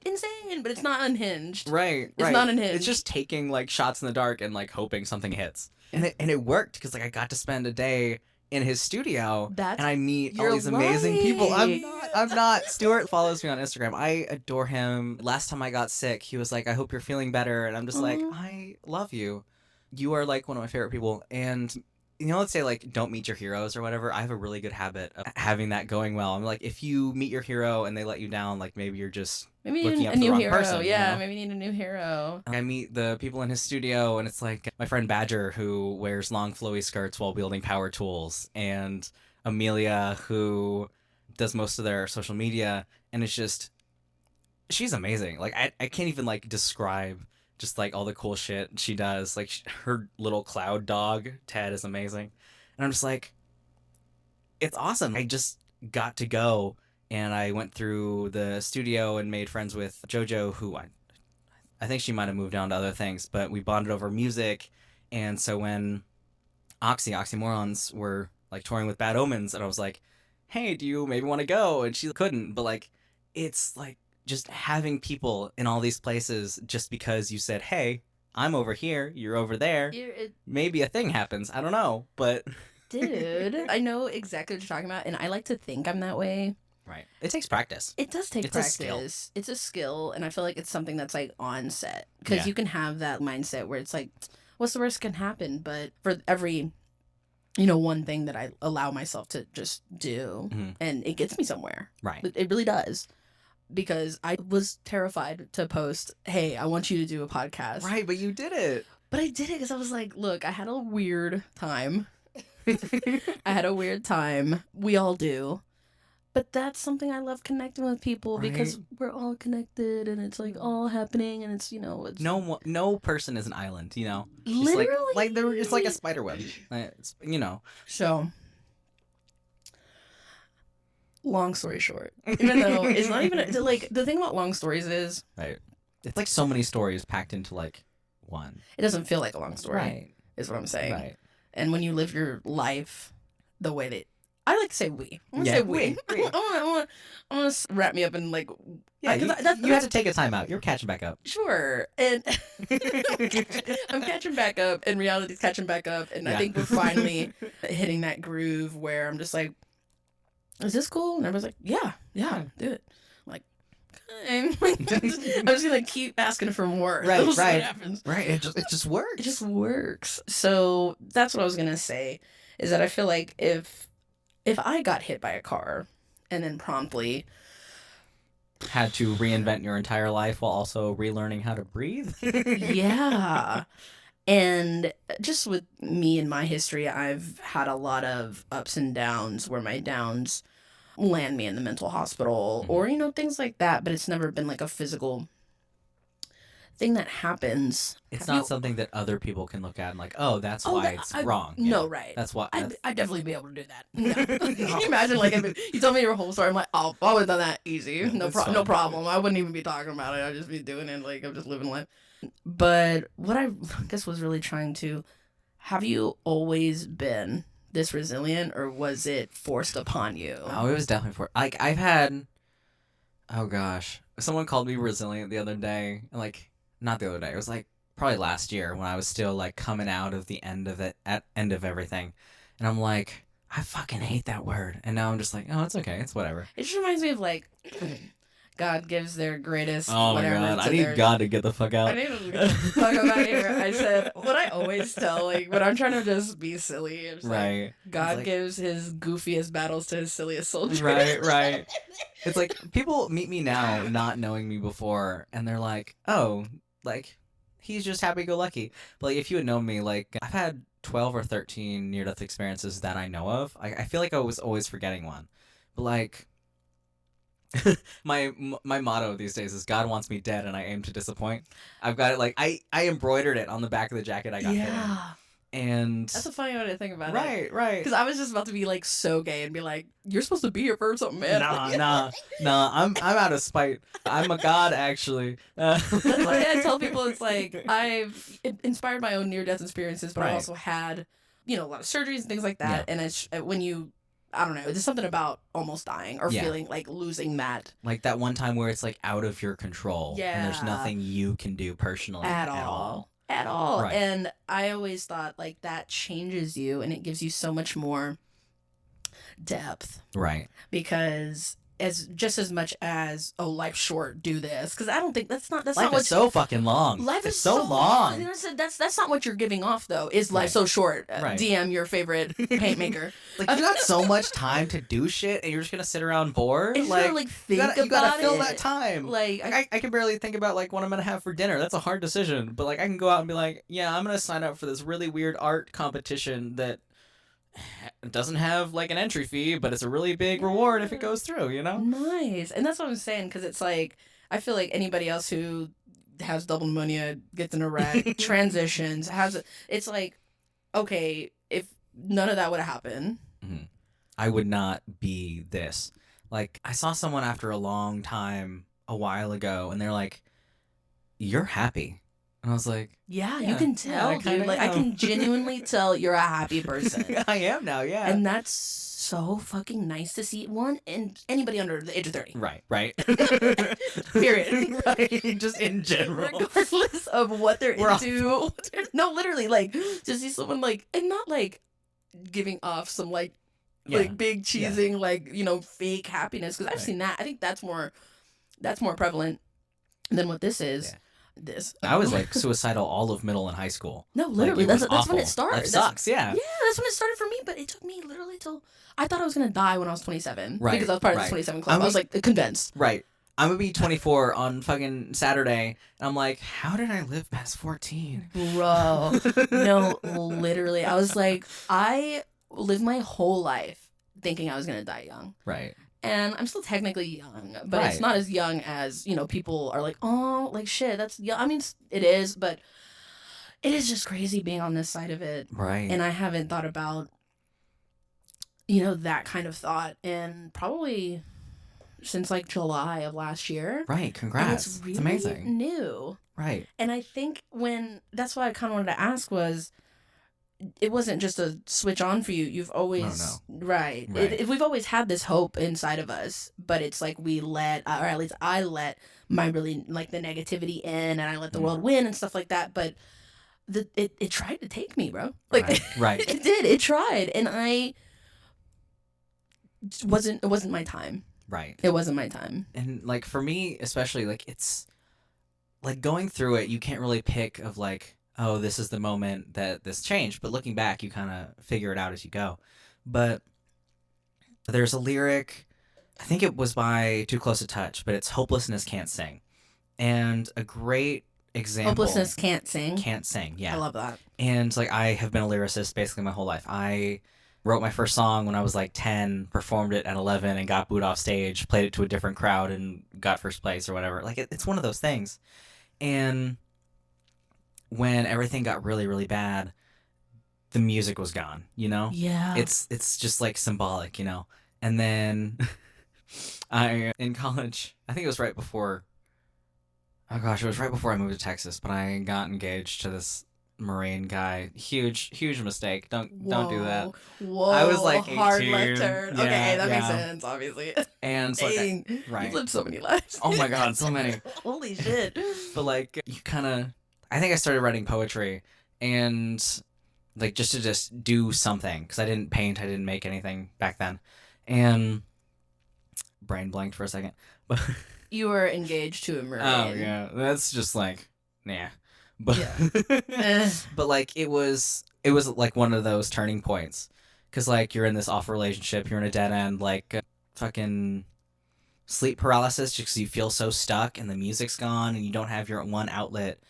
but it's not unhinged. Right. It's not unhinged. It's just taking like shots in the dark and like hoping something hits. And it worked because like I got to spend a day in his studio That's and I meet all you're these amazing people. lying. I'm not. Stuart follows me on Instagram. I adore him. Last time I got sick, he was like, I hope you're feeling better. And I'm just like, Aw. I love you. You are like one of my favorite people. And you know, let's say like don't meet your heroes or whatever. I have a really good habit of having that going well. I'm like, if you meet your hero and they let you down, like maybe you're just maybe looking need up a to the new wrong hero. person, you Yeah, know? maybe need a new hero. I meet the people in his studio, and it's like my friend Badger, who wears long flowy skirts while wielding power tools, and Amelia, who does most of their social media, and it's just, she's amazing. Like, I can't even, like, describe just, like, all the cool shit she does. Like, her little cloud dog, Ted, is amazing. And I'm just like, it's awesome. I just got to go and I went through the studio and made friends with JoJo, who I think she might have moved on to other things, but we bonded over music. And so when Oxymorons were like touring with Bad Omens, and I was like, hey, do you maybe want to go? And she couldn't, but like, it's like just having people in all these places just because you said, hey, I'm over here, you're over there. Maybe a thing happens. I don't know, but. Dude, I know exactly what you're talking about, and I like to think I'm that way. Right. It takes practice. It does take practice. It's a skill, and I feel like it's something that's like on set, because you can have that mindset where it's like, what's the worst can happen? But for every, one thing that I allow myself to just do, and it gets me somewhere. Right. It really does. Because I was terrified to post, hey, I want you to do a podcast. Right, but you did it. But I did it because I was like, look, I had a weird time. I had a weird time. We all do. But that's something I love, connecting with people, because we're all connected, and it's like all happening, and it's, it's... No person is an island, Literally. Like it's like a spider web, So, long story short, even though it's not even like, the thing about long stories is, right, it's like so many stories packed into like one. It doesn't feel like a long story, right? Is what I'm saying. Right. And when you live your life the way that I like to say, we. I'm gonna say we. I want to wrap me up in like. Yeah, you have to take a time out. You're catching back up. Sure, and I'm catching back up, and reality's catching back up, and I think we're finally hitting that groove where I'm just like, is this cool? And everyone's like, yeah, do it. I'm like, okay. I'm just gonna keep asking for more. Right. Right. It just works. It just works. So that's what I was gonna say, is that I feel like if I got hit by a car and then promptly had to reinvent your entire life while also relearning how to breathe. Yeah. And just with me and my history, I've had a lot of ups and downs where my downs land me in the mental hospital or, things like that. But it's never been like a physical thing that happens. It's not something that other people can look at and like, oh, that's why it's wrong. No, right. That's why. I'd definitely be able to do that. No. Can you imagine, like, if you told me your whole story, I'm like, oh, I would have done that easy. Yeah, no problem. I wouldn't even be talking about it. I'd just be doing it. Like, I'm just living life. But what I guess was really trying to, have you always been this resilient, or was it forced upon you? Oh, it was definitely forced. Like, I've had, oh gosh, someone called me resilient the other day, and like, not the other day. It was like probably last year when I was still like coming out of the end of everything. And I'm like, I fucking hate that word. And now I'm just like, oh, it's okay. It's whatever. It just reminds me of like, God gives their greatest oh my God. I need God to get the fuck out. I need to get the fuck out of here. I said, what I always tell, like, when I'm trying to just be silly, it's right. Like, God gives his goofiest battles to his silliest soldiers. Right. It's like, people meet me now not knowing me before, and they're like, oh, like, he's just happy-go-lucky. But like, if you had known me, like, I've had 12 or 13 near-death experiences that I know of. I feel like I was always forgetting one. But like, my motto these days is God wants me dead and I aim to disappoint. I've got it, like, I embroidered it on the back of the jacket I got hit in. And that's a funny way to think about it. Right. Because I was just about to be like so gay and be like, "You're supposed to be here for something, man." Nah. I'm out of spite. I'm a god, actually. That's why I tell people, it's like, I've inspired my own near-death experiences, but I also had, a lot of surgeries and things like that. Yeah. And it's when you, I don't know, there's something about almost dying or feeling like losing that. Like that one time where it's like out of your control. Yeah. And there's nothing you can do personally at all. Right. And I always thought like that changes you and it gives you so much more depth. Right. Because as much as, oh, life's short, do this. Because I don't think that's not life is so fucking long. Life is so long. That's not what you're giving off though. Is life so short? DM your favorite paint maker. Like, you got so much time to do shit, and you're just gonna sit around bored. And like think about it. You gotta fill that time. Like I can barely think about like what I'm gonna have for dinner. That's a hard decision. But like I can go out and be like, yeah, I'm gonna sign up for this really weird art competition that doesn't have like an entry fee, but it's a really big reward if it goes through, Nice. And that's what I'm saying, because it's like, I feel like anybody else who has double pneumonia, gets in a wreck, transitions, it's like, okay, if none of that would have happened, I would not be this. Like, I saw someone after a long time a while ago, and they're like, "You're happy," and I was like, Yeah, you "Yeah, can yeah, I tell, kind dude. of Like, I am." can genuinely tell you're a happy person. I am now, yeah. And that's so fucking nice to see. One, and anybody under the age of 30. Right, right. Period. Right, just in general. Regardless of what they're We're all- into. No, literally, like, to see someone, like, and not, like, giving off some, like, Yeah. like, big cheesing, like, you know, fake happiness. Because I've Right. seen that. I think that's more prevalent than what this is. Yeah. This. I was like suicidal all of middle and high school. No, Like, literally, it was that's when it awful. started. That sucks, yeah. Yeah, that's when it started for me, but it took me literally till I thought I was gonna die when I was 27. Right, Because I was part of right. the 27 club. I was like convinced. Right. I'm gonna be 24 on fucking Saturday, and I'm like, how did I live past 14? Bro. No, literally. I was like, I lived my whole life thinking I was gonna die young. Right. And I'm still technically young, but Right. it's not as young as, you know, people are like, oh, like shit, that's young. I mean, it is, but it is just crazy being on this side of it. Right. And I haven't thought about, you know, that kind of thought in probably since like July of last year. Right. And Congrats. it's really It's amazing. new. Right. And I think that's why I kind of wanted to ask was, it wasn't just a switch on for you. You've always, right. Right. We've always had this hope inside of us, but it's like we let, or at least I let my really, like, the negativity in, and I let the world win and stuff like that. But it tried to take me, bro. Like, Right. it did. It tried. And it wasn't my time. Right. It wasn't my time. And like for me, especially, like, it's like going through it, you can't really pick of like, oh, this is the moment that this changed. But looking back, you kind of figure it out as you go. But there's a lyric, I think it was by Too Close to Touch, but it's Hopelessness Can't Sing. And a great example. Hopelessness can't sing. Can't sing, yeah. I love that. And like, I have been a lyricist basically my whole life. I wrote my first song when I was like 10, performed it at 11, and got booed off stage, played it to a different crowd, and got first place or whatever. Like, it's one of those things. And when everything got really, really bad, the music was gone, you know? Yeah. It's just like symbolic, you know? And then in college, I think it was right before, oh gosh, it was right before I moved to Texas, but I got engaged to this Marine guy. Huge mistake. Don't do that. Whoa. I was like hard 18. left turn. Yeah, okay, that makes yeah. sense, obviously. And so like, Dang. right. You've lived so many lives. Oh my God, so many. Holy shit. But like, you kind of, I think I started writing poetry, and like just to do something, because I didn't paint, I didn't make anything back then, and brain blanked for a second. But You were engaged to a Marine. oh yeah, that's just like, nah. But Eh. but like it was like one of those turning points, because like you're in this awful relationship, you're in a dead end, like fucking sleep paralysis, just because you feel so stuck and the music's gone and you don't have your one outlet.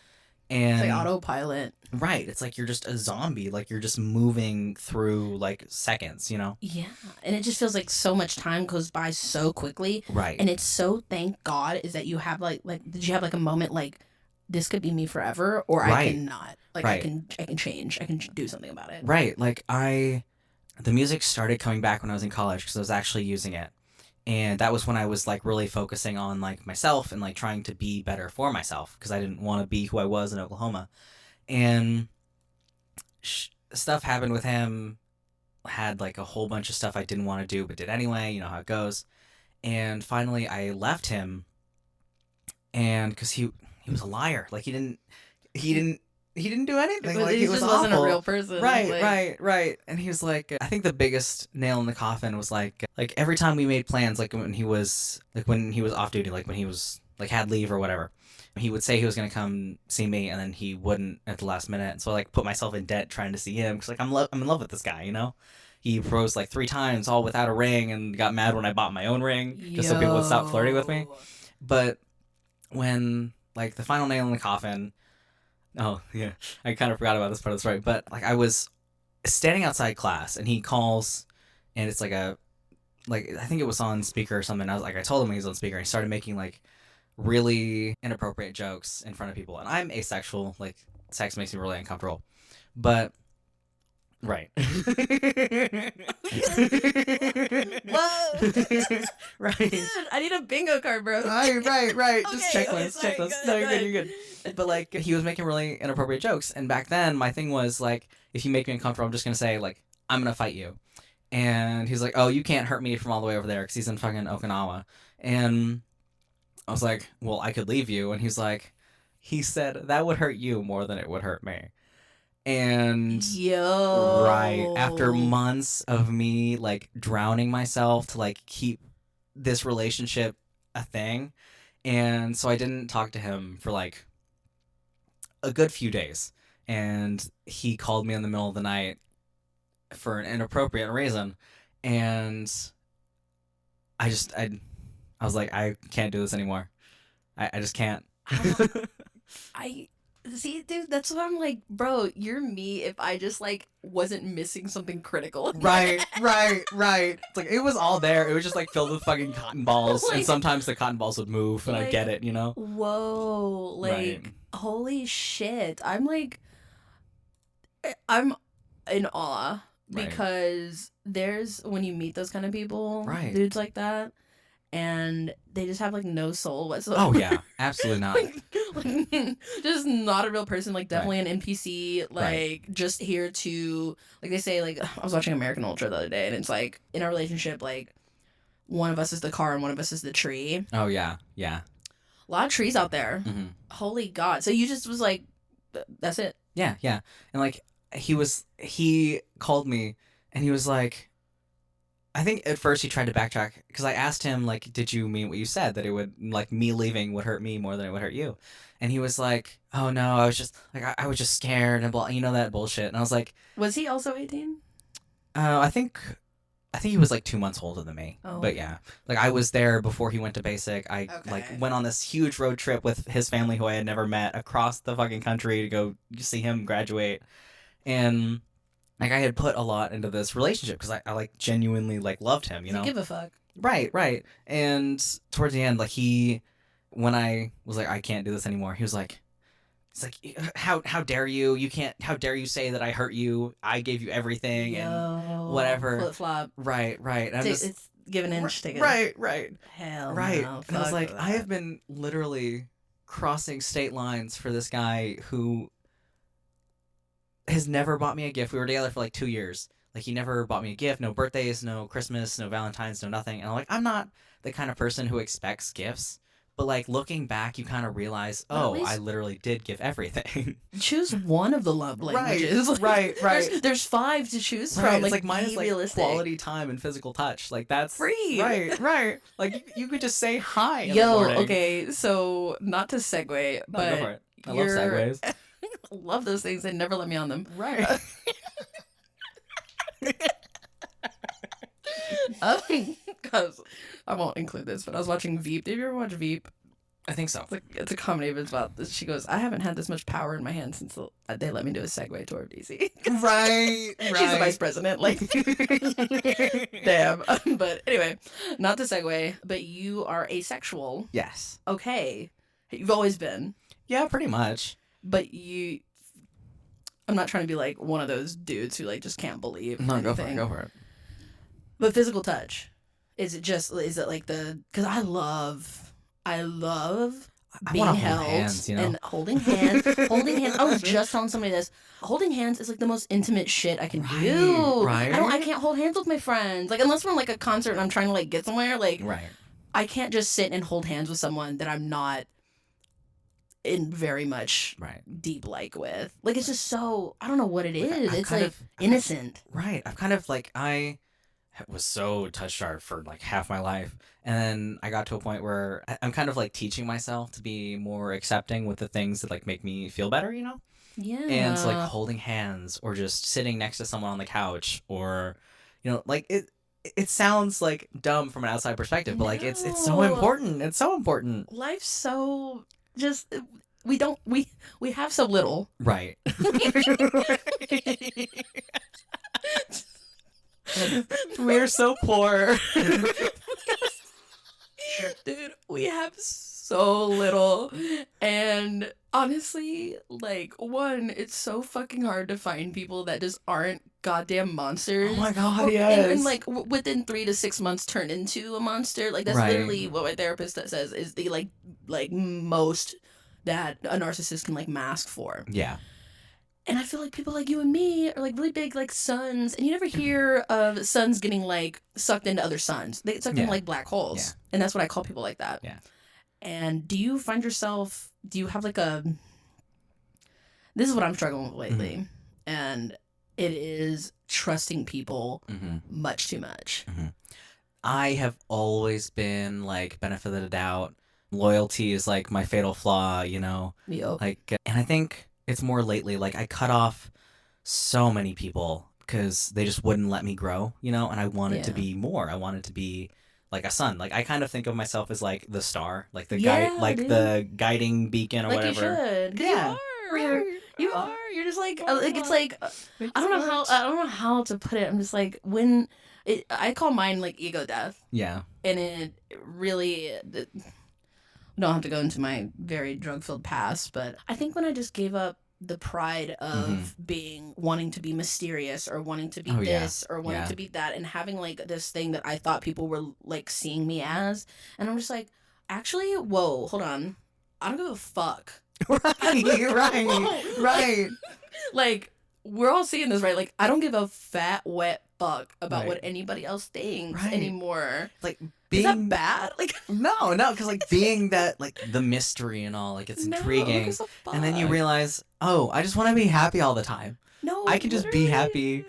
And It's like autopilot. right, it's like you're just a zombie, like you're just moving through like seconds, you know? Yeah. And it just feels like so much time goes by so quickly. Right. And it's so, thank God, is that you have like did you have like a moment like, this could be me forever, or I Right. cannot. Like Right. I can change. I can do something about it. Right, like the music started coming back when I was in college, because I was actually using it. And that was when I was like really focusing on like myself and like trying to be better for myself, because I didn't want to be who I was in Oklahoma. And stuff happened with him. Had like a whole bunch of stuff I didn't want to do but did anyway, you know how it goes. And finally I left him, and because he was a liar. Like he didn't do anything. Like he was just wasn't a awful. real person. Right, like, right. And he was like, I think the biggest nail in the coffin was like every time we made plans, like when he was off duty, like when he was like had leave or whatever, he would say he was gonna come see me, and then he wouldn't at the last minute. So I like put myself in debt trying to see him, because like I'm in love with this guy, you know. He proposed like 3 times, all without a ring, and got mad when I bought my own ring, just so people would stop flirting with me. But when like the final nail in the coffin. Oh, yeah. I kind of forgot about this part of the story. But, like, I was standing outside class, and he calls, and it's like I think it was on speaker or something. I told him he was on speaker, and he started making, like, really inappropriate jokes in front of people. And I'm asexual. Like, sex makes me really uncomfortable. But Right. Whoa. Right. Dude, I need a bingo card, bro. Right. Just Okay, checklist, sorry, checklist. go No, ahead, you're good. But like, he was making really inappropriate jokes, and back then, my thing was like, if you make me uncomfortable, I'm just gonna say like, I'm gonna fight you. And he's like, oh, you can't hurt me from all the way over there, because he's in fucking Okinawa. And I was like, well, I could leave you. And he said that would hurt you more than it would hurt me. And Yo. right after months of me like drowning myself to like keep this relationship a thing, and so I didn't talk to him for like a good few days, and he called me in the middle of the night for an inappropriate reason, and I was like, I can't do this anymore. I just can't. I see, dude. That's what I'm like, bro. You're me. If I just like wasn't missing something critical. Right. It's like it was all there. It was just like filled with fucking cotton balls, Like- and sometimes the cotton balls would move, and I like, get it, you know. Whoa, like Right. holy shit. I'm in awe Right. because there's when you meet those kind of people, Right. dudes like that, and they just have like no soul whatsoever. Oh yeah, absolutely not. like, just not a real person. Like definitely an NPC. Like Right. just here to like they say. Like I was watching American Ultra the other day, and it's like in a relationship, like one of us is the car and one of us is the tree. Oh yeah. A lot of trees out there. Mm-hmm. Holy God! So you just was like, that's it. Yeah, and like he called me, and he was like, I think at first he tried to backtrack because I asked him like, did you mean what you said, that it would like me leaving would hurt me more than it would hurt you? And he was like, oh no, I was just like I was just scared and blah, you know, that bullshit. And I was like, Was he also 18? I think he was like 2 months older than me. Oh. But yeah, like I was there before he went to basic. I like Okay. went on this huge road trip with his family who I had never met across the fucking country to go see him graduate. And like I had put a lot into this relationship because I like genuinely like loved him, you know. Give a fuck. Right. And towards the end, like when I was like, I can't do this anymore, he was like, it's like, how dare you? You can't. How dare you say that I hurt you? I gave you everything and whatever. Flip flop. Right. And I'm just It's give an inch, take it. right. Hell Right. no. And I was Fuck like, that. I have been literally crossing state lines for this guy who has never bought me a gift. We were together for like 2 years. Like he never bought me a gift, no birthdays, no Christmas, no Valentine's, no nothing. And I'm like, I'm not the kind of person who expects gifts. But like looking back, you kind of realize, But at oh, least- I literally did give everything. Choose one of the love languages. right. There's 5 to choose from. Right, Like, it's like mine be is like realistic. quality time and physical touch. Like that's Free. Right. Like you could just say hi. In the Yo, morning. okay, so not to segue, No, but go for it. I love segues. love those things. They never let me on them. Right. Because I won't include this, but I was watching Veep. Did you ever watch Veep? I think so. It's a comedy, but it's about this. She goes, I haven't had this much power in my hands since they let me do a segue toward DC. Right. She's the vice president. Like, damn. But anyway, not to segue, but you are asexual. Yes. Okay. You've always been. Yeah, pretty much. But I'm not trying to be like one of those dudes who like just can't believe No, anything. go for it. But physical touch, is it like because I love I being wanna hold held hands, you know? and holding hands. I was just telling somebody this. Holding hands is like the most intimate shit I can do. Right. I can't hold hands with my friends. Like unless we're in like a concert and I'm trying to like get somewhere. Like Right. I can't just sit and hold hands with someone that I'm not in very much Right. deep like with. Like it's just so I don't know what it is. I've It's kind like of- innocent. Right. I've kind of like I was so touch starved for like half my life, and then I got to a point where I'm kind of like teaching myself to be more accepting with the things that like make me feel better, you know. Yeah. And so, like holding hands or just sitting next to someone on the couch, or you know, like it sounds like dumb from an outside perspective, but like it's so No. important. It's so important. Life's so just we have so little. Right. We're so poor. Dude, we have so little. And honestly, like, one, it's so fucking hard to find people that just aren't goddamn monsters. Oh my God, Or- yes. And like, within 3 to 6 months turn into a monster. Like, that's Right. literally what my therapist says is the, like most that a narcissist can, like, mask for. Yeah. And I feel like people like you and me are like really big like suns, and you never hear of suns getting like sucked into other suns. They get sucked into Yeah. like black holes, Yeah. and that's what I call people like that. Yeah. And do you find yourself? Do you have like a? This is what I'm struggling with lately, and it is trusting people much too much. I have always been like benefit of the doubt. Loyalty is like my fatal flaw, you know. Yep. Like, and I think it's more lately. Like, I cut off so many people because they just wouldn't let me grow, you know. And I wanted to Yeah. be more. I wanted to be like a sun. Like, I kind of think of myself as like the star, like the Yeah, guide, like dude. the guiding beacon or Like whatever. you should. 'Cause Yeah. You are. You're just like it's like I don't know how to put it. I'm just like when I call mine like ego death. Yeah. And it really don't have to go into my very drug filled past, but I think when I just gave up the pride of wanting to be mysterious or wanting to be this or wanting to be that and having like this thing that I thought people were like seeing me as, and I'm just like, actually, whoa, hold on, I don't give a fuck. Right. Like, we're all seeing this, right? Like, I don't give a fat, wet fuck about Right. what anybody else thinks Right. anymore. Like, Is being that bad? Like, no, because like being that like the mystery and all, like it's intriguing, gives a and then you fuck? realize, oh, I just want to be happy all the time. No, I can just be happy.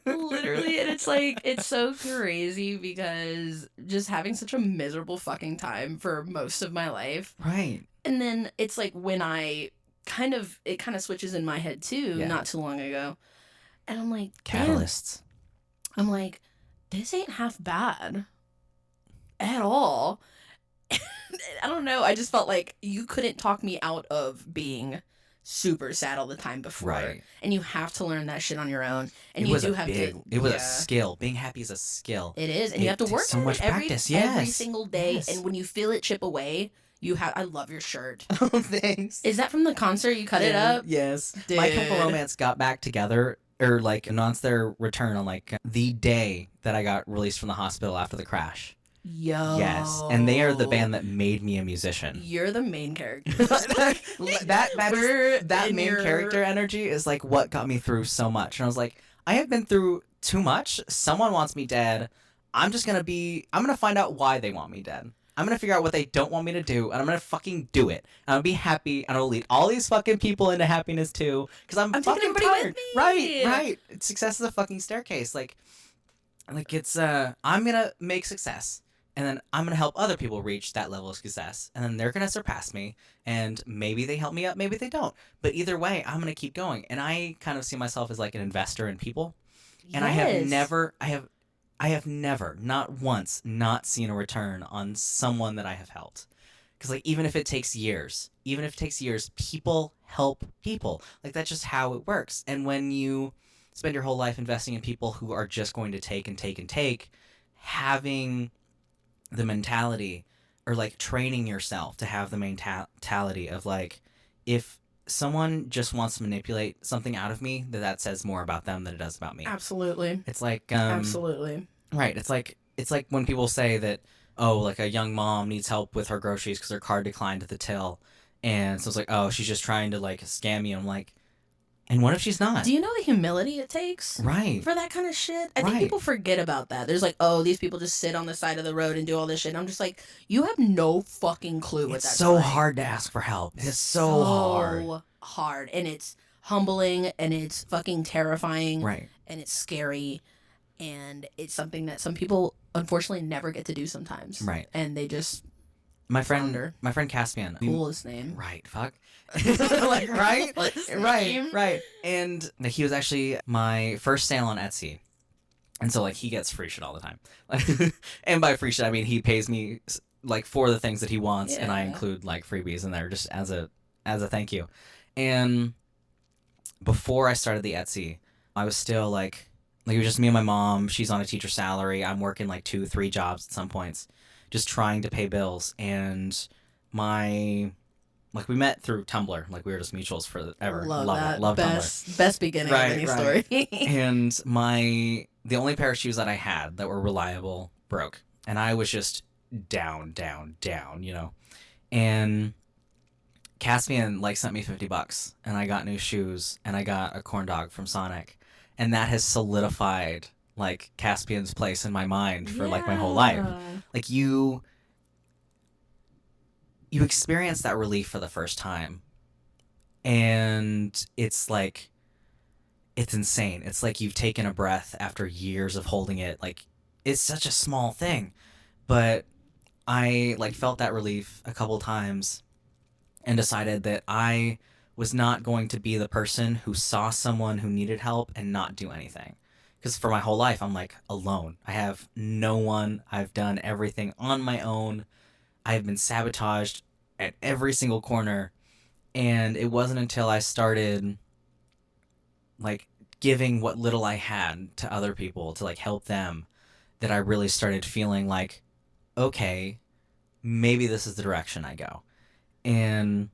Literally, and it's like, it's so crazy because just having such a miserable fucking time for most of my life. Right. And then it's like when it kind of switches in my head too, Yeah. not too long ago. And I'm like, damn. Catalysts. I'm like, this ain't half bad at all. I don't know. I just felt like you couldn't talk me out of being super sad all the time before. Right. And you have to learn that shit on your own. And It you was do a have big, to. it was a skill. Being happy is a skill. It is. And you It have to takes work so on much it every practice, every yes. single day. Yes. And when you feel it chip away, I love your shirt. Oh, thanks. Is that from the concert? You cut it up? Yes. Dude. My Chemical Romance got back together, or like announced their return on like the day that I got released from the hospital after the crash. Yo. Yes, and they are the band that made me a musician. You're the main character. that main character energy is like what got me through so much. And I was like, I have been through too much. Someone wants me dead. I'm gonna find out why they want me dead. I'm gonna figure out what they don't want me to do, and I'm gonna fucking do it. And I'm gonna be happy, and I'll lead all these fucking people into happiness too, because I'm taking fucking everybody tired. with me. Right. Success is a fucking staircase. Like it's I'm gonna make success, and then I'm gonna help other people reach that level of success, and then they're gonna surpass me, and maybe they help me up, maybe they don't. But either way, I'm gonna keep going, and I kind of see myself as like an investor in people, and I have never, not once, not seen a return on someone that I have helped. Because, like, even if it takes years, people help people. Like, that's just how it works. And when you spend your whole life investing in people who are just going to take and take and take, having the mentality, or, like, training yourself to have the mentality of, like, if someone just wants to manipulate something out of me, that says more about them than it does about me. Absolutely. It's like Absolutely. Right. It's like when people say that, oh, like a young mom needs help with her groceries because her card declined at the till, and so it's like, oh, she's just trying to like scam you. I'm like, and what if she's not? Do you know the humility it takes? Right. For that kind of shit? I think Right. people forget about that. There's like, oh, these people just sit on the side of the road and do all this shit. And I'm just like, you have no fucking clue what It's that's so like. hard to ask for help. It's so hard. Hard. And it's humbling and it's fucking terrifying. Right. And it's scary. And it's something that some people unfortunately never get to do sometimes. Right. And they just My friend flounder. Caspian. Coolest name. Right. Fuck. Like, right. coolest Right. name. Right. And he was actually my first sale on Etsy. And so, like, he gets free shit all the time. And by free shit, I mean he pays me, like, for the things that he wants, and I Yeah. include, like, freebies in there just as a thank you. And before I started the Etsy, I was still, like, it was just me and my mom. She's on a teacher salary. I'm working, like, 2-3 jobs at some points. just trying to pay bills. And my like we met through Tumblr, like we were just mutuals forever. Love Love that. it. Love Tumblr. Best beginning of any story. And the only pair of shoes that I had that were reliable broke, and I was just down, you know. And Caspian like sent me $50, and I got new shoes, and I got a corn dog from Sonic, and that has solidified like Caspian's place in my mind for like my whole life. Like you experience that relief for the first time, and it's like it's insane. It's like you've taken a breath after years of holding it. Like it's such a small thing, but I like felt that relief a couple times and decided that I was not going to be the person who saw someone who needed help and not do anything. Because for my whole life, I'm like alone. I have no one. I've done everything on my own. I've been sabotaged at every single corner. And it wasn't until I started like giving what little I had to other people to like help them that I really started feeling like, okay, maybe this is the direction I go. And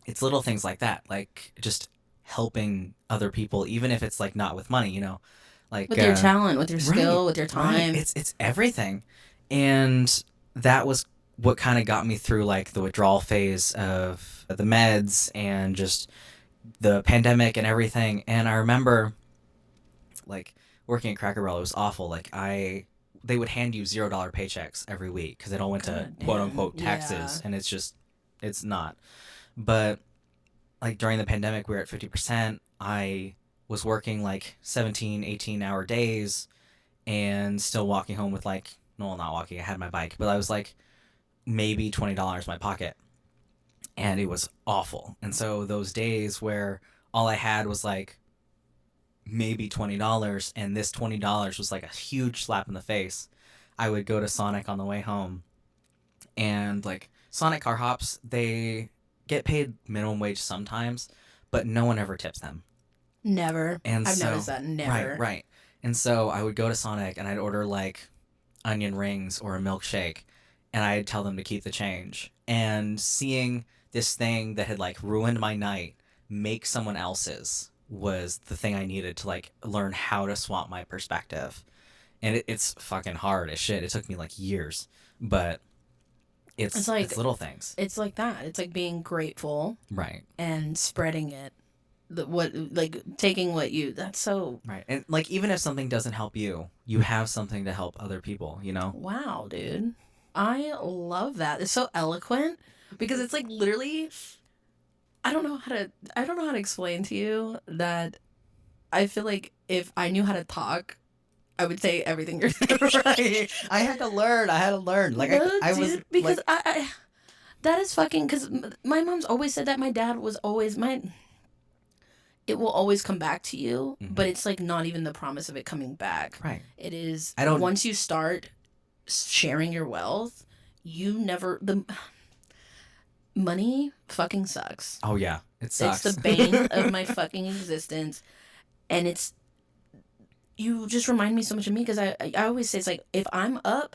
it's little things like that, like just helping other people, even if it's like not with money, you know, like with your talent, with your skill, with your time. Right. It's everything. And that was what kind of got me through like the withdrawal phase of the meds and just the pandemic and everything. And I remember like working at Cracker Barrel, it was awful. Like they would hand you $0 paychecks every week because it all went to quote unquote taxes, and it's not. But like during the pandemic, we were at 50%. I was working like 17, 18-hour days and still walking home with like, no, not walking, I had my bike, but I was like maybe $20 in my pocket. And it was awful. And so those days where all I had was like maybe $20, and this $20 was like a huge slap in the face, I would go to Sonic on the way home. And like Sonic car hops, they get paid minimum wage sometimes, but no one ever tips them. Never. And I've noticed that. Never. Right. And so I would go to Sonic and I'd order like onion rings or a milkshake, and I'd tell them to keep the change. And seeing this thing that had like ruined my night make someone else's was the thing I needed to like learn how to swap my perspective. And it's fucking hard as shit. It took me like years, but it's little things. It's like that. It's like being grateful, right, and spreading it. Taking what you. That's so right. And like even if something doesn't help you, you have something to help other people. You know. Wow, dude. I love that. It's so eloquent because it's like literally. I don't know how to explain to you that. I feel like if I knew how to talk, I would say everything you're saying. Right. I had to learn. Like No, I dude, was because like, I that is fucking because my mom's always said that. My dad was always it will always come back to you, but it's like not even the promise of it coming back. Right. It is once you start sharing your wealth, the money fucking sucks. Oh yeah, it sucks. It's the bane of my fucking existence, and you just remind me so much of me because I always say it's like if I'm up,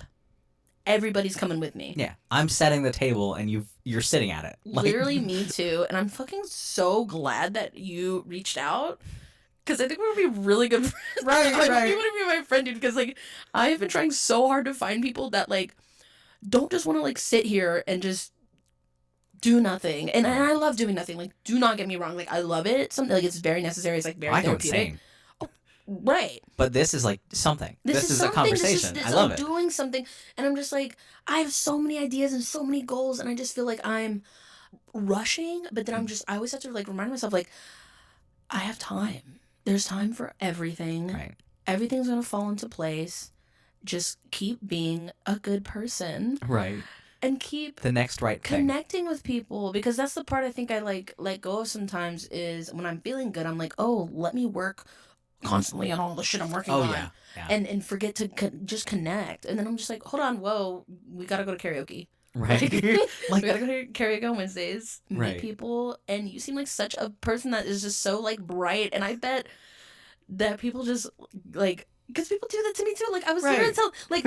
everybody's coming with me. Yeah, I'm setting the table and you're sitting at it. Like, literally, me too. And I'm fucking so glad that you reached out because I think we're gonna be really good friends. Right. You want to be my friend, dude? Because like I have been trying so hard to find people that like don't just want to like sit here and just do nothing. And I love doing nothing. Like, do not get me wrong. Like, I love it. Something like it's very necessary. It's like very therapeutic. Right. But this is like something. This is a something. conversation. I love it. Doing something. And I'm just like, I have so many ideas and so many goals. And I just feel like I'm rushing. But then I always have to like remind myself, like, I have time. There's time for everything. Right. Everything's going to fall into place. Just keep being a good person. Right. And keep the next right thing. Connecting with people, because that's the part I think I like let go of sometimes is when I'm feeling good, I'm like, oh, let me work constantly on all the shit I'm working on. Yeah. And forget to just connect. And then I'm just like, hold on, whoa, we gotta go to karaoke. Right. Like, we gotta go to karaoke on Wednesdays, meet people, and you seem like such a person that is just so like bright, and I bet that people just like Because people do that to me too. Like I was Right. trying to tell, like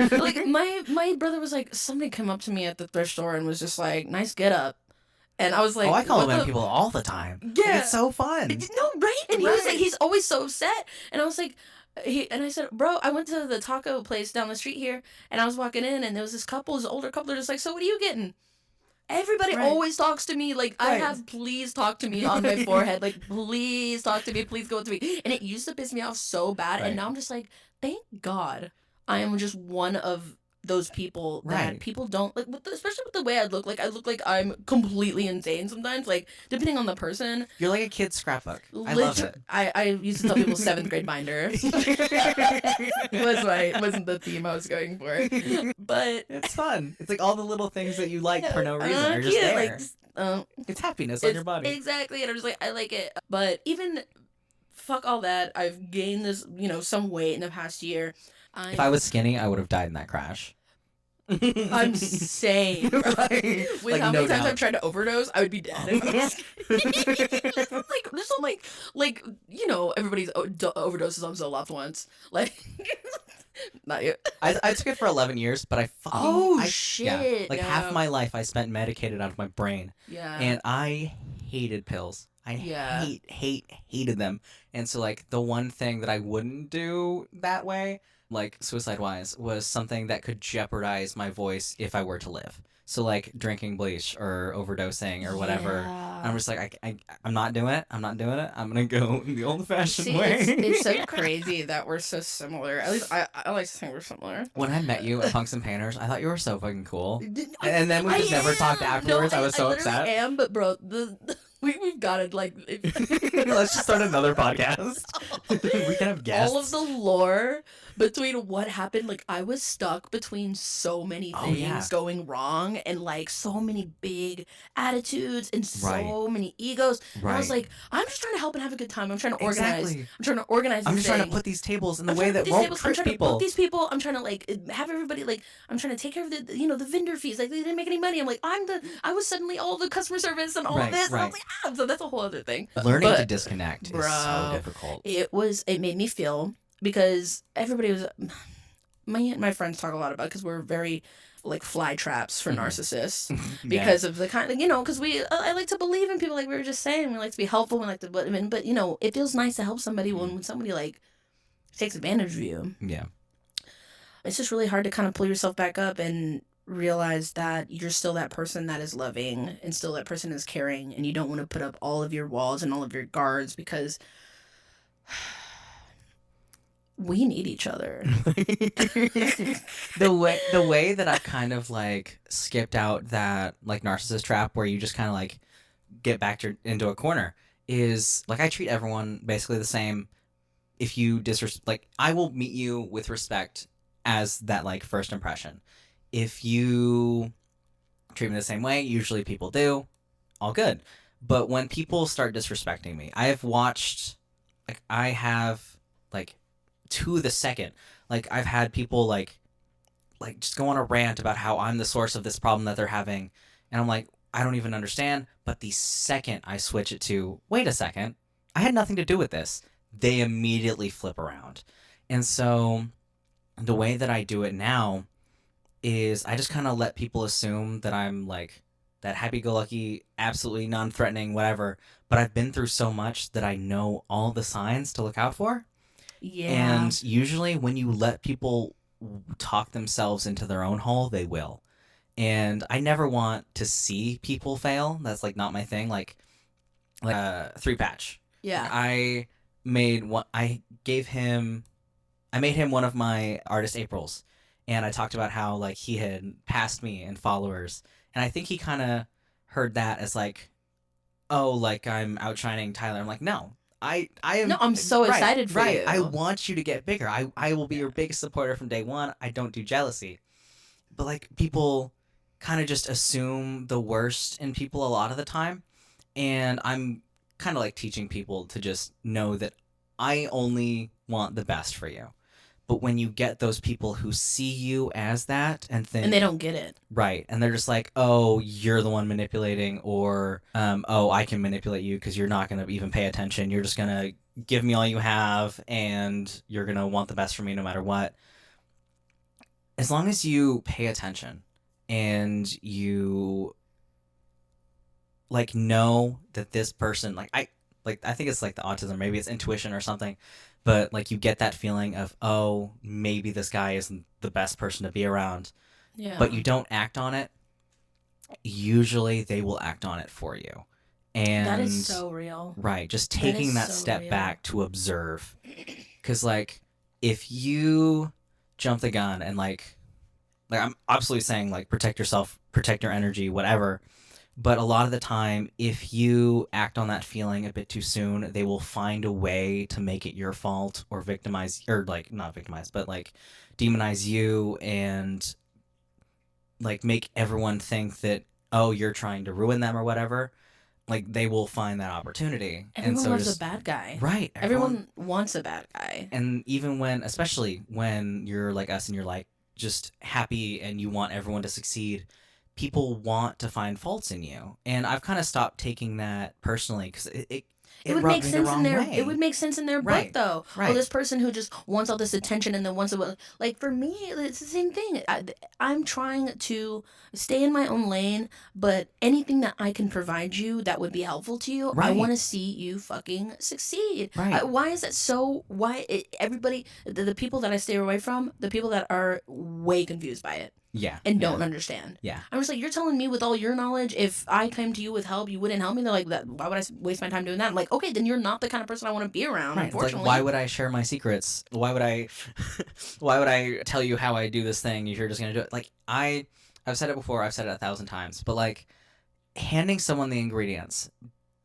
my brother was like, somebody came up to me at the thrift store and was just like, "Nice get up," and I was like, Oh, I "What compliment the?" people all the time. Like, Yeah. it's so fun. No, right? And he was like, Right. he's always so upset. And I was like, and I said, bro, I went to the taco place down the street here, and I was walking in, and there was this couple, this older couple, they're just like, so what are you getting? Everybody Right. always talks to me like I Right. have please talk to me on my forehead, like please talk to me, please go to me, and it used to piss me off so bad, Right. and now I'm just like, thank God, I am just one of those people that Right. people don't like, especially with the way I look. Like I look like I'm completely insane sometimes. Like depending on the person. You're like a kid's scrapbook. I love it. I used to tell people seventh grade binder wasn't the theme I was going for, but It's fun. It's like all the little things that you like for no reason are just yeah, there. like It's happiness on it's your body. exactly, and I'm just like I like it. But even fuck all that, I've gained this some weight in the past year. If I was skinny, I would have died in that crash. I'm sane. Right. With Like, how no many times doubt. I've tried to overdose, I would be dead. If I was like there's some like everybody's overdoses on Zoloft once. Like not you. I took it for 11 years, but I fucking Oh Yeah, shit! like no. half my life I spent medicated out of my brain, Yeah. and I hated pills. I Yeah. hated them. And so like the one thing that I wouldn't do that way, like suicide wise, was something that could jeopardize my voice if I were to live. So like drinking bleach or overdosing or whatever. Yeah. I'm just like I'm not doing it. I'm not doing it. I'm gonna go the old fashioned See, way. it's so crazy that we're so similar. At least I like to think we're similar. When I met you at Punks and Painters, I thought you were so fucking cool. I- And then we just never talked afterwards. I was so literally upset. am, but bro, we've got to like. Let's just start another podcast. We can have guests. All of the lore between what happened, like I was stuck between so many Oh, things yeah. going wrong and like so many big attitudes and so Right. many egos. And I was Right. like, I'm just trying to help and have a good time. I'm trying to organize. Exactly. I'm trying to organize. I'm this just trying to thing. put these tables in the I'm way trying to that put these won't tables- I'm hurt trying to people. book these people. I'm trying to like have everybody like. I'm trying to take care of the the vendor fees. Like they didn't make any money. I'm like I was suddenly all the customer service and all Right, of this. And I right. was like, so that's a whole other thing. Learning to But, disconnect is so bro, difficult. it made me feel because everybody was my friends talk a lot about because we're very like fly traps for Mhm. narcissists Yeah. because of the kind of because I like to believe in people, like we were just saying, we like to be helpful, we like to but it feels nice to help somebody when somebody like takes advantage of you. Yeah. It's just really hard to kind of pull yourself back up and realize that you're still that person that is loving and still that person is caring, and you don't want to put up all of your walls and all of your guards because we need each other. the way that I've kind of like skipped out that like narcissist trap where you just kind of like get backed into a corner is like I treat everyone basically the same. If you like I will meet you with respect as that like first impression. If you treat me the same way, usually people do, all good. But when people start disrespecting me, I have to the second, like I've had people like just go on a rant about how I'm the source of this problem that they're having, and I'm like, I don't even understand. But the second I switch it to, wait a second, I had nothing to do with this, they immediately flip around. And so the way that I do it now is I just kind of let people assume that I'm like that happy-go-lucky, absolutely non-threatening, whatever. But I've been through so much that I know all the signs to look out for. Yeah. And usually when you let people talk themselves into their own hole, they will. And I never want to see people fail. That's like not my thing. Like 3-patch. Yeah. I made him one of my artist Aprils, and I talked about how like he had passed me in followers, and I think he kind of heard that as like, oh, like I'm outshining Tyler. I'm like, no, I am. No, I'm so excited for you. I want you to get bigger. I will be your biggest supporter from day one. I don't do jealousy, but like people kind of just assume the worst in people a lot of the time, and I'm kind of like teaching people to just know that I only want the best for you. But when you get those people who see you as that and think, and they don't get it, right, and they're just like, oh, you're the one manipulating, or oh, I can manipulate you because you're not going to even pay attention. You're just going to give me all you have, and you're going to want the best for me no matter what. As long as you pay attention and you like know that this person, I think it's like the autism, maybe it's intuition or something, but like you get that feeling of, oh, maybe this guy isn't the best person to be around, yeah, but you don't act on it. Usually they will act on it for you. And that is so real. Right, just taking that so step real. back to observe. Because like if you jump the gun and like I'm absolutely saying like protect yourself, protect your energy, whatever. But a lot of the time, if you act on that feeling a bit too soon, they will find a way to make it your fault or victimize, or like not victimize, but like demonize you and like make everyone think that, oh, you're trying to ruin them or whatever. Like they will find that opportunity. Everyone and so loves just, a bad guy. Right. Everyone wants a bad guy. And even when, especially when you're like us and you're like just happy and you want everyone to succeed, people want to find faults in you. And I've kind of stopped taking that personally because it would make sense in their. It would make sense in their Right. book, though. Right. Oh, this person who just wants all this attention and then wants to, like, for me, it's the same thing. I'm trying to stay in my own lane, but anything that I can provide you that would be helpful to you, I Right. want to see you fucking succeed. Right. Why is that so? Everybody, the people that I stay away from, the people that are way confused by it. Yeah. And yeah. don't understand. Yeah. I'm just like, you're telling me with all your knowledge, if I came to you with help, you wouldn't help me? They're like, that. Why would I waste my time doing that? I'm like, okay, then you're not the kind of person I want to be around, Right. unfortunately. Like, why would I share my secrets? Why would I tell you how I do this thing if you're just going to do it? Like, I've said it before, I've said it 1,000 times, but like handing someone the ingredients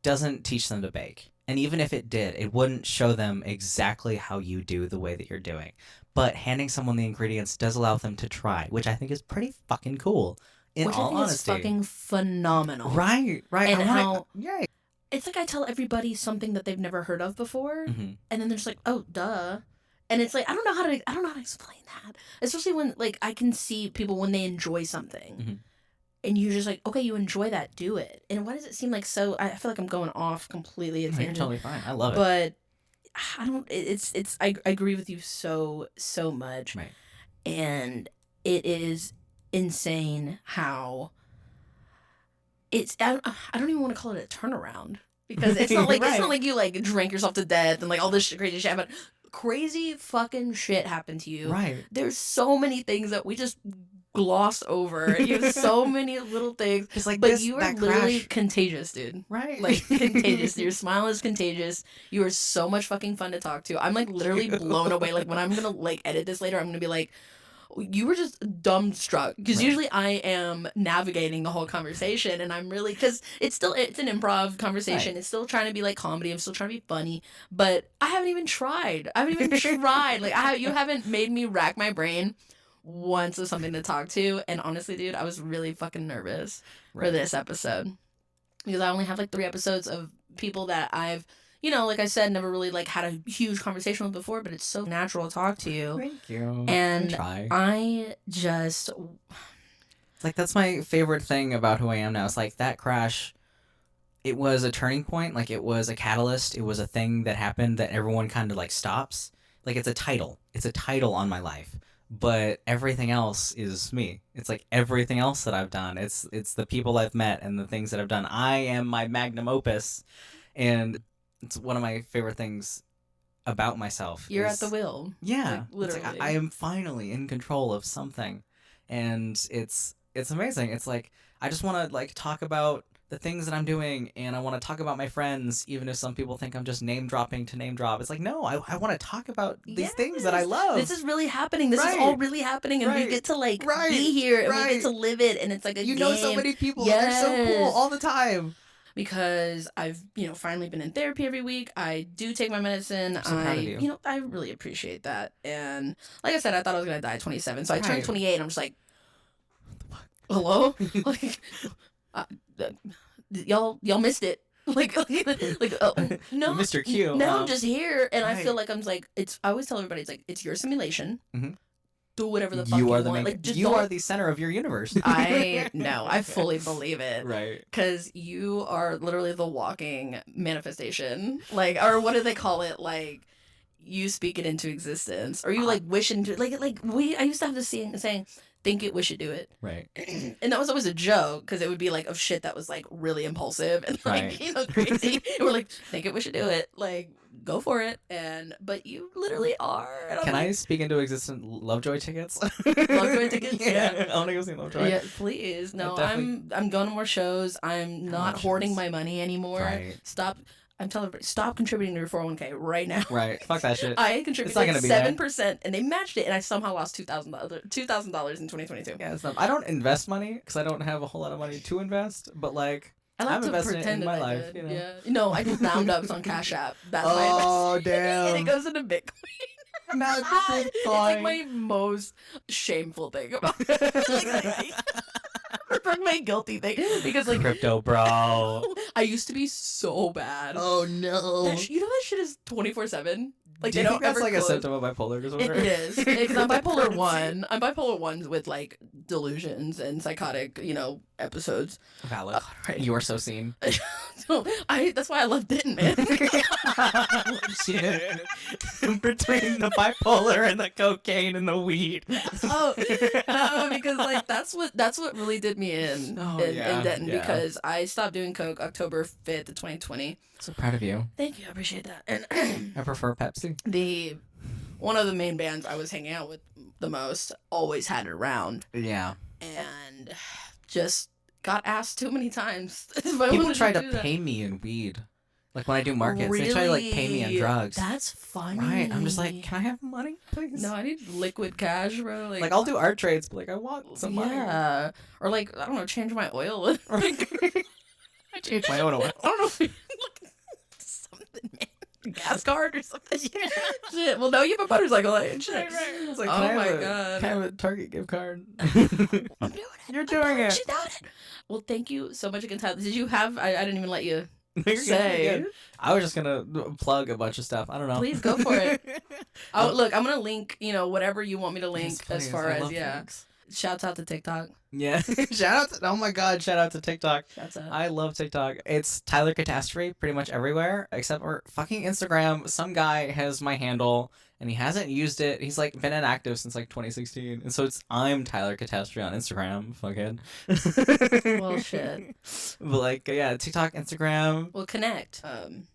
doesn't teach them to bake. And even if it did, it wouldn't show them exactly how you do the way that you're doing. But handing someone the ingredients does allow them to try, which I think is pretty fucking cool. In Which all I think honesty. is fucking phenomenal. Right. And right. it's like I tell everybody something that they've never heard of before, Mm-hmm. and then they're just like, oh, duh. And it's like I don't know how to explain that. Especially when like I can see people when they enjoy something. Mm-hmm. And you're just like, okay, you enjoy that, do it. And why does it seem like so? I feel like I'm going off completely. You're totally fine. I love it. But I don't. I agree with you so much. Right. And it is insane how it's. I don't even want to call it a turnaround because it's not like Right. it's not like you like drank yourself to death and like all this crazy shit happened. Crazy fucking shit happened to you. Right. There's so many things that we just gloss over. You have so many little things. It's like But you are literally crash. contagious, dude. Right. Like, contagious. Your smile is contagious. You are so much fucking fun to talk to. I'm, like, literally blown away. Like, when I'm gonna, like, edit this later, I'm gonna be like, you were just dumbstruck. Because Right. usually I am navigating the whole conversation, and I'm really, because it's an improv conversation. Right. It's still trying to be, like, comedy. I'm still trying to be funny. But I haven't even tried. I haven't even tried. Like, you haven't made me rack my brain once of something to talk to. And honestly, dude, I was really fucking nervous for this episode. Because I only have like 3 episodes of people that I've, like I said, never really like had a huge conversation with before, but it's so natural to talk to you. Thank you. And try. I just... It's like, that's my favorite thing about who I am now. It's like that crash, it was a turning point. Like it was a catalyst. It was a thing that happened that everyone kind of like stops. Like it's a title. It's a title on my life. But everything else is me. It's like everything else that I've done. It's the people I've met and the things that I've done. I am my magnum opus, and it's one of my favorite things about myself. You're at the wheel. Yeah, like, literally. It's like I am finally in control of something, and it's amazing. It's like I just want to like talk about the things that I'm doing, and I want to talk about my friends, even if some people think I'm just name dropping to name drop. It's like, no, I want to talk about these things that I love. This is really happening. This is all really happening, and we get to like be here, and we get to live it, and it's like a game. You know so many people, and they're so cool all the time. Because I've, finally been in therapy every week. I do take my medicine. I'm so proud of you. I really appreciate that. And like I said, I thought I was gonna die at 27, so I turned 28, and I'm just like, hello, like. Y'all missed it. like no, Mr. Q. now I'm just here, and I feel Right. like I'm like it's. I always tell everybody it's like it's your simulation. Mhm. Do whatever the fuck You you are the want. main. Like just You don't. are the center of your universe. I know. I fully believe it. Right. Because you are literally the walking manifestation. Like, or what do they call it? Like, you speak it into existence, or you like wish into like we. I used to have this saying, "Think it, wish it, do it," Right. and that was always a joke because it would be like of shit that was like really impulsive and like Right. crazy. And we're like, "Think it, wish it, do it," like go for it. But you literally are. And I'm Can I like, speak into existence Lovejoy tickets? Lovejoy tickets? Yeah. I want to go see Lovejoy. Yeah, please. No, definitely- I'm going to more shows. I'm not much hoarding is- my money anymore. Right. Stop. I'm telling everybody, stop contributing to your 401k right now. Right. Fuck that shit. I contributed not like gonna be there. 7%, and they matched it, and I somehow lost $2,000 in 2022. Yeah, it's not, I don't invest money because I don't have a whole lot of money to invest. But like, I like I'm to investing pretend in that my I life. did. You know. Yeah. No, I do roundups on Cash App. That's my Oh investment. And damn. it goes into Bitcoin. Not It's like my most shameful thing about it. It's like my guilty thing because like Crypto, bro. I used to be so bad. Oh no. You know that shit is 24/7. Like Do they you don't think that's ever like a close. symptom of bipolar disorder? It is because I'm bipolar Crazy. 1. I'm bipolar 1 with like delusions and psychotic, episodes. Valid. Right. You are so seen. So that's why I love Denton, man. Shit. Between the bipolar and the cocaine and the weed. Oh no, because like that's what really did me in Oh, in yeah, Denton yeah. because I stopped doing coke October 5th of 2020. So proud of you. Thank you, I appreciate that. And I prefer Pepsi. one of the main bands I was hanging out with the most always had it around Yeah. and just got asked too many times if I People wanted try do to that. pay me in weed. Like when I do markets, they try to like pay me in Really? drugs. That's funny. Right. I'm just like, can I have money, please? no, I need liquid cash, bro. Like I'll do art trades, but like I want some money. yeah, or like I don't know, change my oil. I changed my own oil. I don't know if you look something, man. Gas card or something. Shit. Well, no, you have a motorcycle age. Right, right. It's like, Oh can I have my a- God. Can I have a Target gift card? I'm doing it. You're doing it. She's doing it. Well, thank you so much again, Tyler. Did you have? I didn't even let you You're good, say. you're good. I was just gonna plug a bunch of stuff. I don't know. Please go for it. Oh, look, I'm gonna link. Whatever you want me to link Yes, as please. far I as love yeah. links. Shouts out to TikTok. Yeah. Shout out to, oh my god, shout out to TikTok. Shouts out. I love TikTok. It's Tyler Catastrophe pretty much everywhere except for fucking Instagram. Some guy has my handle and he hasn't used it. He's like been inactive since like 2016. And so I'm Tyler Catastrophe on Instagram. Fuckhead. Well, shit. But like yeah, TikTok, Instagram. Well, connect.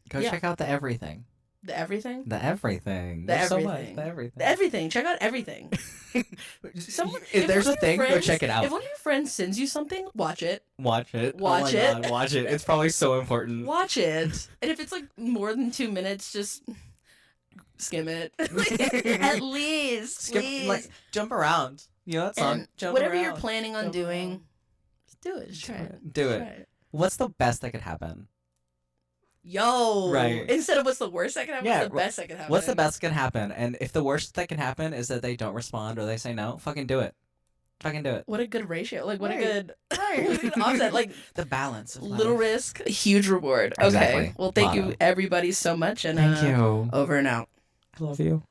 Go Yeah. check out the everything. The everything. The everything. The There's so much. everything. The everything. The everything. Check out everything. Someone, if there's one a of your thing, go friends- check it out. If one of your friends sends you something, watch it. Watch it. Watch oh my it. God, watch it. It's probably so important. Watch it. And if it's like more than 2 minutes, just skim it. At least. Skip, please. like jump around. You know that song? And Jump whatever around. you're planning on Jump doing, around. just do it. Just try it. Do Just it. try it. What's the best that could happen? Yo. Right. Instead of what's the worst that can happen, Yeah, what's the best that can happen? What's the best that can happen? And if the worst that can happen is that they don't respond or they say no, fucking do it. Fucking do it. What a good ratio. Like, what Right. a good Right. what a good offset. Like, The balance of little life. risk, huge reward. Okay. Exactly. Well, thank you Motto. everybody so much. And Thank you. over and out. I love you.